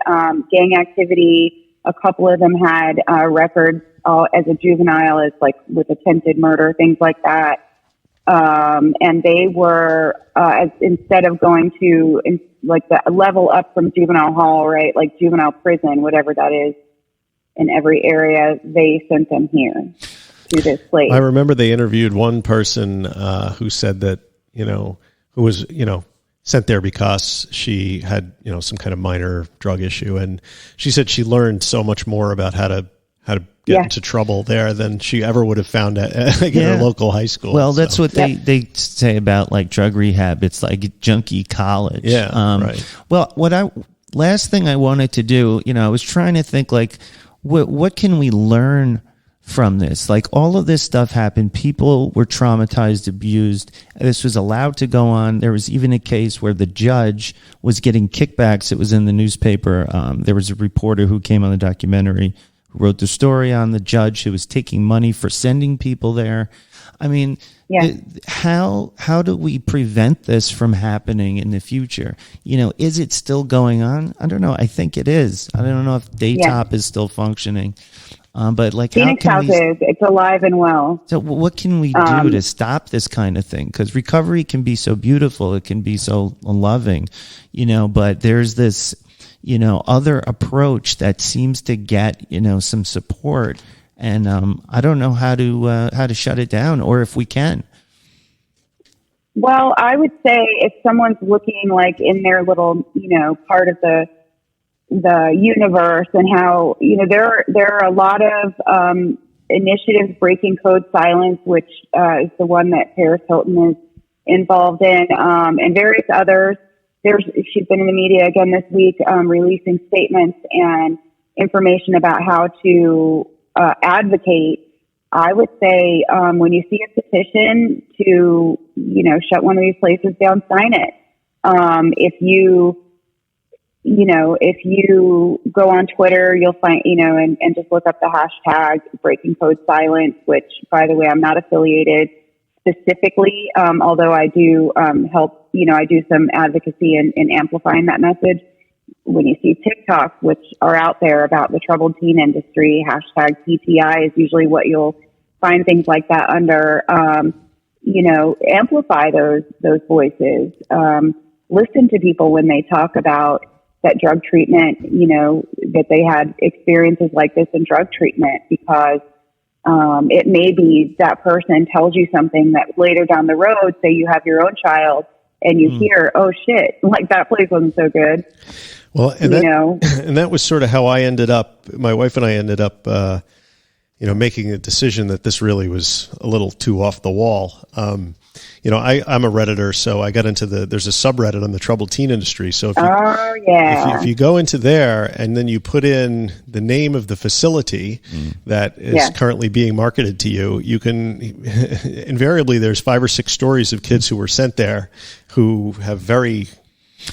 gang activity. A couple of them had records as a juvenile, as like with attempted murder, things like that. And they were, instead of going to like the level up from juvenile hall, right? Like juvenile prison, whatever that is in every area, they sent them here to this place. I remember they interviewed one person, who said that, who was, sent there because she had, some kind of minor drug issue. And she said she learned so much more about how to get into trouble there than she ever would have found at her local high school. Well, that's what they say about like drug rehab. It's like junkie college. Yeah. Right. Well, last thing I wanted to do, I was trying to think like, what can we learn from this? Like, all of this stuff happened. People were traumatized, abused. This was allowed to go on. There was even a case where the judge was getting kickbacks. It was in the newspaper. There was a reporter who came on the documentary who wrote the story on the judge who was taking money for sending people there. I mean, how do we prevent this from happening in the future? Is it still going on? I don't know. I think it is. I don't know if Daytop is still functioning. But like, Phoenix House is, it's alive and well. So what can we do to stop this kind of thing? Because recovery can be so beautiful. It can be so loving, but there's this, other approach that seems to get, some support. And I don't know how to shut it down, or if we can. Well, I would say if someone's looking like in their little, part of the universe, and how, there are a lot of initiatives, Breaking Code Silence, which is the one that Paris Hilton is involved in, and various others. She's been in the media again this week, releasing statements and information about how to advocate. I would say when you see a petition to, shut one of these places down, sign it. If you go on Twitter, you'll find, and just look up the hashtag Breaking Code Silence, which, by the way, I'm not affiliated specifically, although I do help, I do some advocacy in amplifying that message. When you see TikToks, which are out there about the troubled teen industry, hashtag PTI is usually what you'll find things like that under. Amplify those voices. Listen to people when they talk about that drug treatment, that they had experiences like this in drug treatment, because it may be that person tells you something that later down the road, say you have your own child and you hear, oh shit, like that place wasn't so good. Well, and that was sort of how I ended up, my wife and I ended up, making a decision that this really was a little too off the wall. I'm a Redditor, so I got into there's a subreddit on the troubled teen industry. So if you go into there and then you put in the name of the facility that is currently being marketed to you, you can, invariably there's 5 or 6 stories of kids who were sent there who have very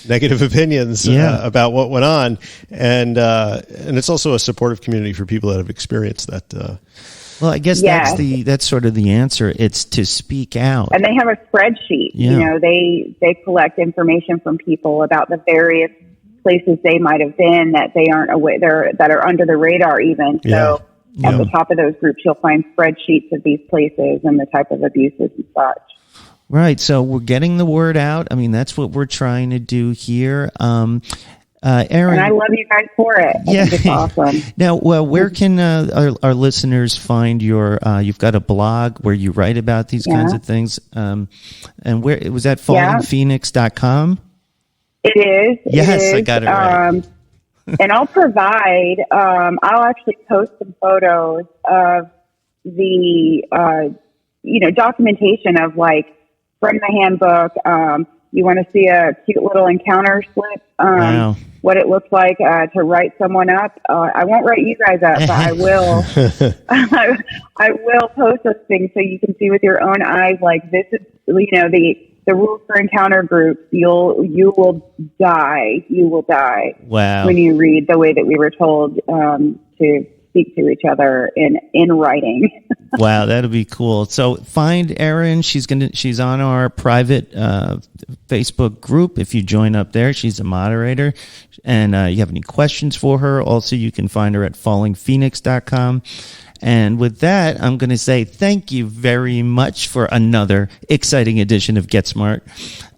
negative opinions about what went on, and it's also a supportive community for people that have experienced that. Well, I guess that's sort of the answer. It's to speak out. And they have a spreadsheet. Yeah. You know, they collect information from people about the various places they might have been that they aren't aware, that are under the radar even. So at the top of those groups, you'll find spreadsheets of these places and the type of abuses and such. Right. So we're getting the word out. I mean, that's what we're trying to do here. Erin, and I love you guys for it. I think it's awesome. Now, well, where can our listeners find your? You've got a blog where you write about these kinds of things. And where was that? FallingPhoenix.com? It is. Yes, I got it right. And I'll provide. I'll actually post some photos of the documentation of like from the handbook. You want to see a cute little encounter slip. Wow. What it looks like to write someone up. I won't write you guys up, but I will. I will post those things so you can see with your own eyes. Like this is, the rules for encounter groups. You will die. You will die. Wow. When you read the way that we were told to speak to each other in writing. Wow, that'll be cool. So find Erin. She's on our private Facebook group. If you join up there, she's a moderator. And you have any questions for her, also you can find her at fallingphoenix.com. And with that, I'm going to say thank you very much for another exciting edition of GetSmart.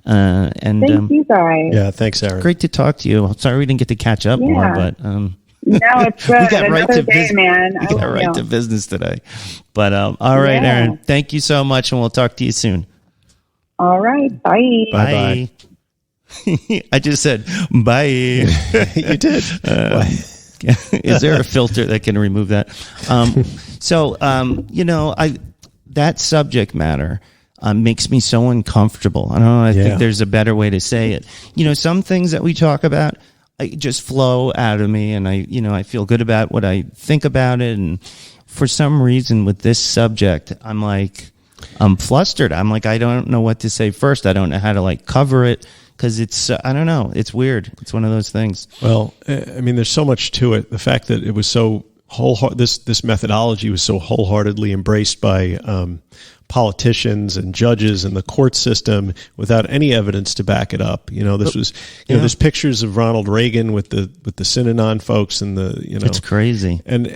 Thank you guys. Yeah, thanks, Erin. Great to talk to you. Sorry we didn't get to catch up more, but no, it's good. we got right to business, man. We got right to business today. But all right, Erin, thank you so much, and we'll talk to you soon. All right, bye. Bye. I just said bye. You did. Is there a filter that can remove that? That subject matter makes me so uncomfortable. I don't know. I think there's a better way to say it. Some things that we talk about just flow out of me, and I feel good about what I think about it. And for some reason, with this subject, I'm flustered. I'm like, I don't know what to say first. I don't know how to cover it. Because it's, I don't know, it's weird. It's one of those things. Well, I mean, there's so much to it. The fact that it was so this methodology was so wholeheartedly embraced by politicians and judges and the court system without any evidence to back it up. This was, there's pictures of Ronald Reagan with the Synanon folks and it's crazy. And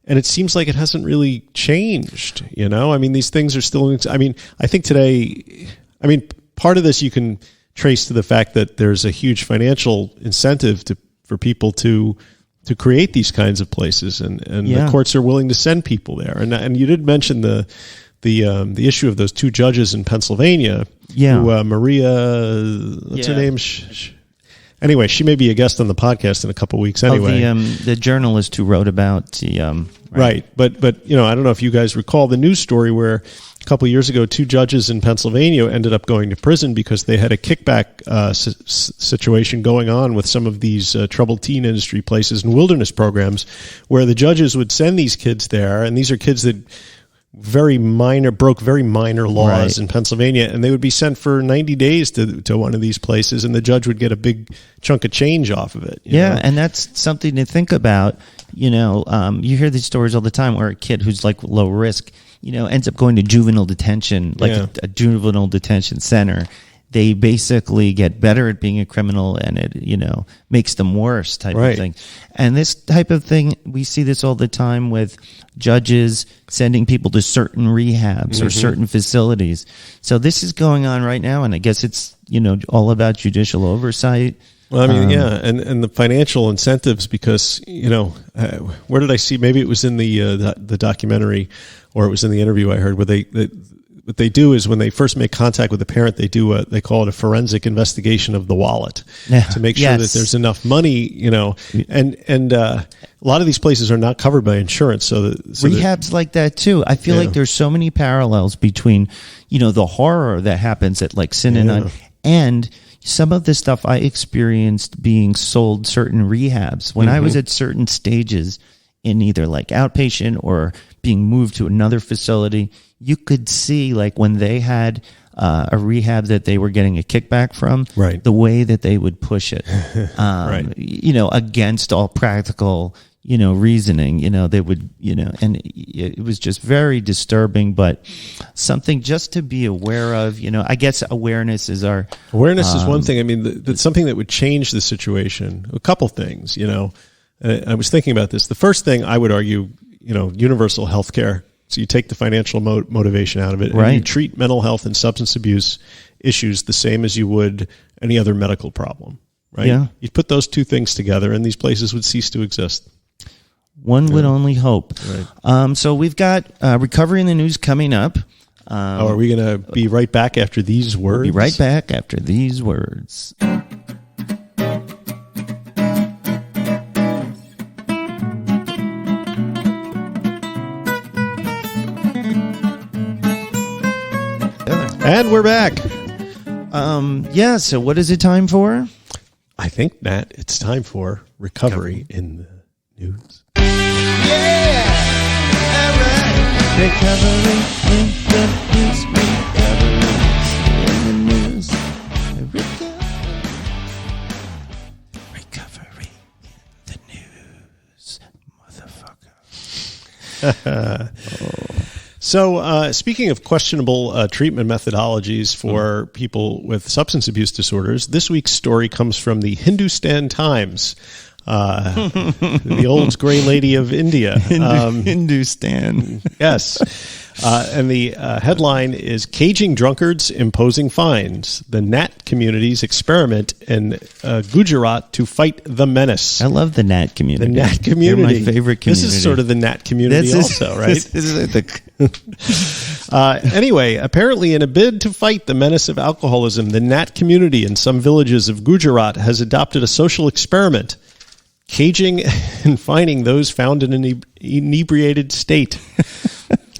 it seems like it hasn't really changed. I mean, these things are still. I mean, I think today. I mean, part of this you can trace to the fact that there's a huge financial incentive for people to create these kinds of places, and the courts are willing to send people there. And you did mention the issue of those two judges in Pennsylvania. Yeah, who, Maria, what's her name? Anyway, she may be a guest on the podcast in a couple of weeks. Anyway, the journalist who wrote about the right. But I don't know if you guys recall the news story where a couple of years ago, two judges in Pennsylvania ended up going to prison because they had a kickback situation going on with some of these troubled teen industry places and wilderness programs, where the judges would send these kids there, and these are kids that broke very minor laws in Pennsylvania, and they would be sent for 90 days to one of these places, and the judge would get a big chunk of change off of it. You know? And that's something to think about. You hear these stories all the time where a kid who's low risk, ends up going to juvenile detention, a juvenile detention center. They basically get better at being a criminal, and it, makes them worse type of thing. And this type of thing, we see this all the time with judges sending people to certain rehabs or certain facilities. So this is going on right now, and I guess it's, all about judicial oversight. Well, I mean, and the financial incentives, because, where did I see? Maybe it was in the documentary, or it was in the interview I heard, where what they do is when they first make contact with the parent, they call it a forensic investigation of the wallet to make sure that there's enough money, and a lot of these places are not covered by insurance. So rehabs like that too. I feel like there's so many parallels between, the horror that happens at Synanon and some of the stuff I experienced being sold certain rehabs when I was at certain stages in either outpatient or being moved to another facility. You could see when they had a rehab that they were getting a kickback from, right, the way that they would push it, right, against all practical, reasoning, they would, and it was just very disturbing, but something just to be aware of, I guess awareness is one thing. I mean, that's something that would change the situation. A couple things, I was thinking about this. The first thing I would argue, universal health care. So you take the financial motivation out of it, and you treat mental health and substance abuse issues the same as you would any other medical problem, right? Yeah. You put those two things together and these places would cease to exist. One would only hope. Right. So we've got Recovery in the News coming up. Are we going to be right back after these words? We'll be right back after these words. And we're back. So what is it time for? I think, Nat, it's time for Recovery in the News. Yeah! All right. Recovery in the news. Recovery in the news. Recovery in the news. Motherfucker. So, speaking of questionable treatment methodologies for people with substance abuse disorders, this week's story comes from the Hindustan Times, the old gray lady of India. Hindustan. Yes. And the headline is Caging Drunkards, Imposing Fines. The Nat Community's Experiment in Gujarat to Fight the Menace. I love the Nat community. The Nat community. They're my favorite community. This is sort of the Nat community also, right? Anyway, apparently in a bid to fight the menace of alcoholism, the Nat community in some villages of Gujarat has adopted a social experiment, caging and fining those found in an inebriated state.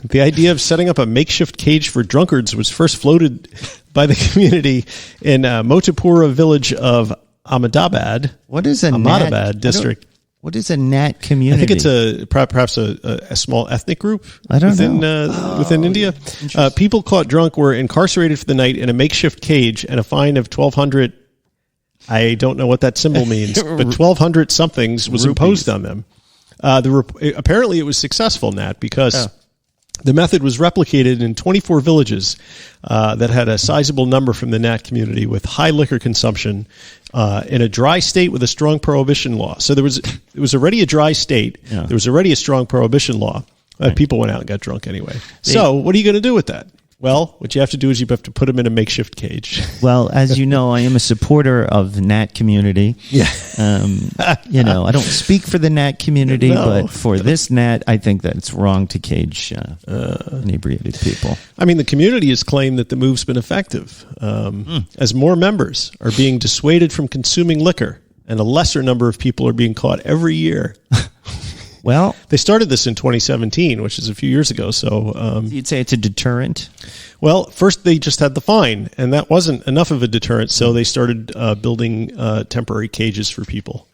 The idea of setting up a makeshift cage for drunkards was first floated by the community in Motipura village of Ahmedabad. What is a Ahmedabad district? What is a Nat community? I think it's perhaps a small ethnic group within India. People caught drunk were incarcerated for the night in a makeshift cage, and a fine of 1,200. I don't know what that symbol means, but 1,200 somethings was imposed on them. Apparently, it was successful, Nat, because the method was replicated in 24 villages that had a sizable number from the Nat community with high liquor consumption in a dry state with a strong prohibition law. So it was already a dry state. Yeah. There was already a strong prohibition law. People went out and got drunk anyway. So what are you going to do with that? Well, what you have to do is you have to put them in a makeshift cage. Well, as you know, I am a supporter of the Nat community. Yeah. I don't speak for the Nat community, but for this Nat, I think that it's wrong to cage inebriated people. I mean, the community has claimed that the move's been effective, as more members are being dissuaded from consuming liquor, and a lesser number of people are being caught every year. Well, they started this in 2017, which is a few years ago. So you'd say it's a deterrent? Well, first they just had the fine, and that wasn't enough of a deterrent. So they started building temporary cages for people.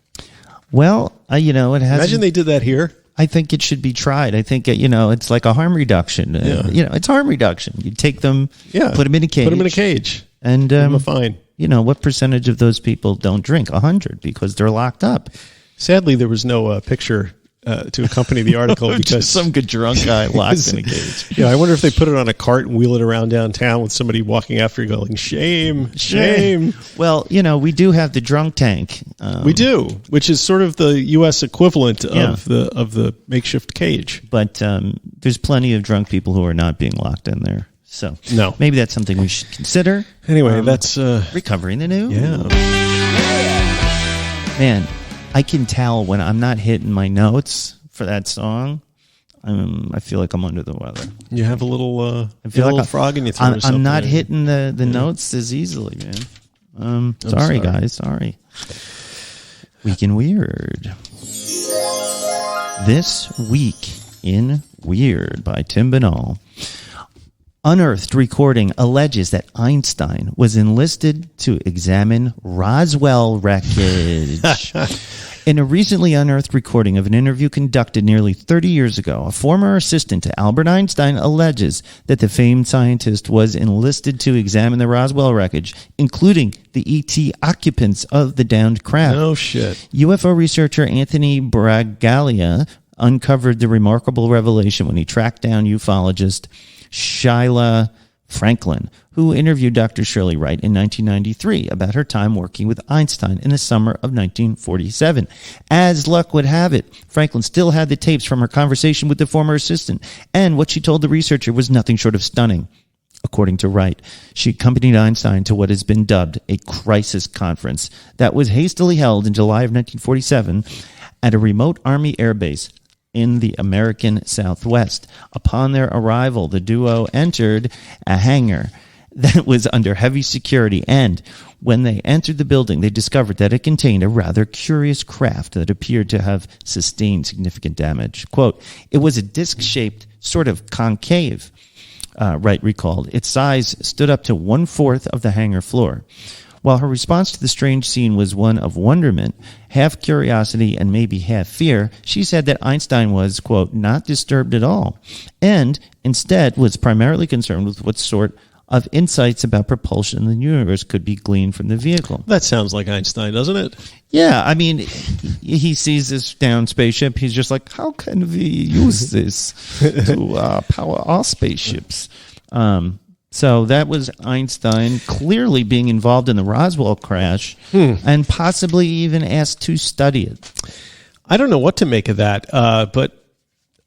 Well, it has. Imagine they did that here. I think it should be tried. I think it's like a harm reduction. It's harm reduction. You take them, put them in a cage, and give them a fine. What percentage of those people don't drink? 100 because they're locked up. Sadly, there was no picture to accompany the article because some good drunk guy locked in a cage. Yeah, I wonder if they put it on a cart and wheel it around downtown with somebody walking after you going, shame, shame. Well, we do have the drunk tank. We do, which is sort of the U.S. equivalent of the makeshift cage. But there's plenty of drunk people who are not being locked in there. So maybe that's something we should consider. Anyway, that's Recovery in the News. Yeah. Man, I can tell when I'm not hitting my notes for that song. I feel like I'm under the weather. You have a little, I feel like a frog in your throat. I'm not hitting the notes as easily, man. Sorry, guys. Sorry. Week in Weird. This Week in Weird by Tim Banal. Unearthed recording alleges that Einstein was enlisted to examine Roswell wreckage. In a recently unearthed recording of an interview conducted nearly 30 years ago, a former assistant to Albert Einstein alleges that the famed scientist was enlisted to examine the Roswell wreckage, including the ET occupants of the downed craft. No shit. UFO researcher Anthony Bragalia uncovered the remarkable revelation when he tracked down ufologist Sheila Franklin, who interviewed Dr. Shirley Wright in 1993 about her time working with Einstein in the summer of 1947. As luck would have it, Franklin still had the tapes from her conversation with the former assistant, and what she told the researcher was nothing short of stunning. According to Wright, she accompanied Einstein to what has been dubbed a crisis conference that was hastily held in July of 1947 at a remote Army air base in the American Southwest. Upon their arrival, the duo entered a hangar that was under heavy security, and when they entered the building, they discovered that it contained a rather curious craft that appeared to have sustained significant damage. Quote, it was a disc-shaped, sort of concave, Wright recalled. Its size stood up to 1/4 of the hangar floor. While her response to the strange scene was one of wonderment, half curiosity, and maybe half fear, she said that Einstein was, quote, not disturbed at all, and instead was primarily concerned with what sort of insights about propulsion in the universe could be gleaned from the vehicle. That sounds like Einstein, doesn't it? Yeah, I mean, he sees this downed spaceship. He's just like, how can we use this to power our spaceships? So that was Einstein clearly being involved in the Roswell crash and possibly even asked to study it. I don't know what to make of that, but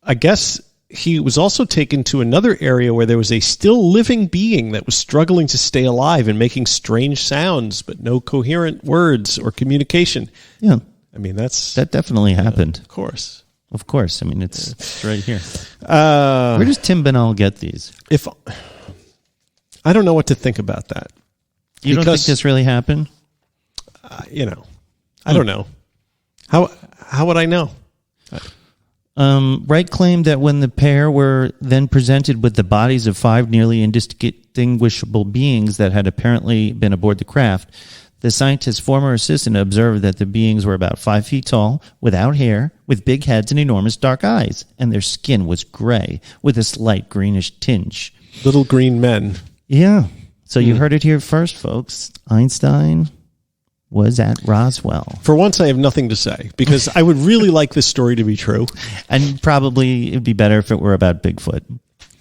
I guess he was also taken to another area where there was a still living being that was struggling to stay alive and making strange sounds, but no coherent words or communication. Yeah. I mean, that definitely happened. Of course. Of course. I mean, it's right here. Where does Tim Bennell get these? I don't know what to think about that. You don't think this really happened? I don't know. How would I know? Wright claimed that when the pair were then presented with the bodies of 5 nearly indistinguishable beings that had apparently been aboard the craft, the scientist's former assistant observed that the beings were about 5 feet tall, without hair, with big heads and enormous dark eyes, and their skin was gray, with a slight greenish tinge. Little green men. Yeah. So you heard it here first, folks. Einstein was at Roswell. For once, I have nothing to say, because I would really like this story to be true. And probably it'd be better if it were about Bigfoot.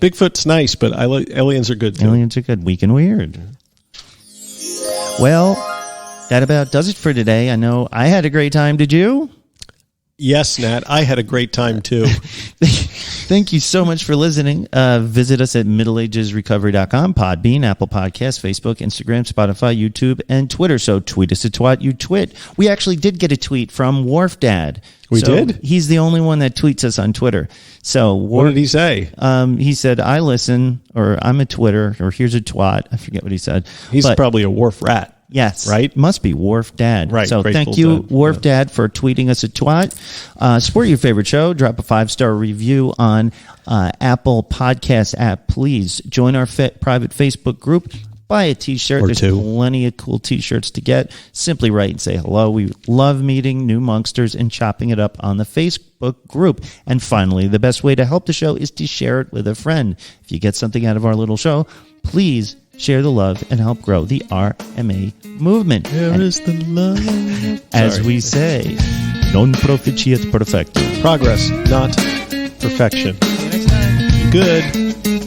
Bigfoot's nice, but aliens are good, too. Aliens are good. Weak and weird. Well, that about does it for today. I know I had a great time. Did you? Yes, Nat. I had a great time, too. Thank you so much for listening. Visit us at middleagesrecovery.com, Podbean, Apple Podcasts, Facebook, Instagram, Spotify, YouTube, and Twitter. So tweet us at Twat You Twit. We actually did get a tweet from Wharf Dad. We did? He's the only one that tweets us on Twitter. So what did he say? He said, I listen, or I'm a Twitter, or here's a twat. I forget what he said. He's probably a Wharf rat. Yes. Right? Must be Wharf Dad. Right. So thank you, Wharf Dad, for tweeting us a twat. Support your favorite show. Drop a 5-star review on Apple Podcast app. Please join our private Facebook group. Buy a T-shirt. There's plenty of cool T-shirts to get. Simply write and say hello. We love meeting new Monksters and chopping it up on the Facebook group. And finally, the best way to help the show is to share it with a friend. If you get something out of our little show, please share the love and help grow the RMA movement. There is the love. As we say, non proficiat perfectum. Progress, not perfection. See you next time. Be good.